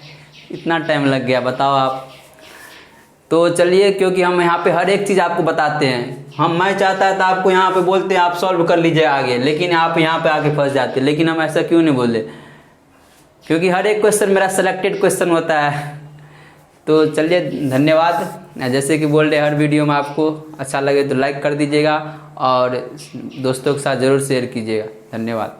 [SPEAKER 1] इतना टाइम लग गया, बताओ आप। तो चलिए, क्योंकि हम यहाँ पे हर एक चीज़ आपको बताते हैं। मैं चाहता है तो आपको यहाँ पे बोलते हैं आप सॉल्व कर लीजिए आगे, लेकिन आप यहाँ पे आके फंस जाते हैं। लेकिन हम ऐसा क्यों नहीं बोले, क्योंकि हर एक क्वेश्चन मेरा सेलेक्टेड क्वेश्चन होता है। तो चलिए धन्यवाद। जैसे कि बोल रहे हर वीडियो में आपको अच्छा लगे तो लाइक कर दीजिएगा और दोस्तों के साथ ज़रूर शेयर कीजिएगा। धन्यवाद।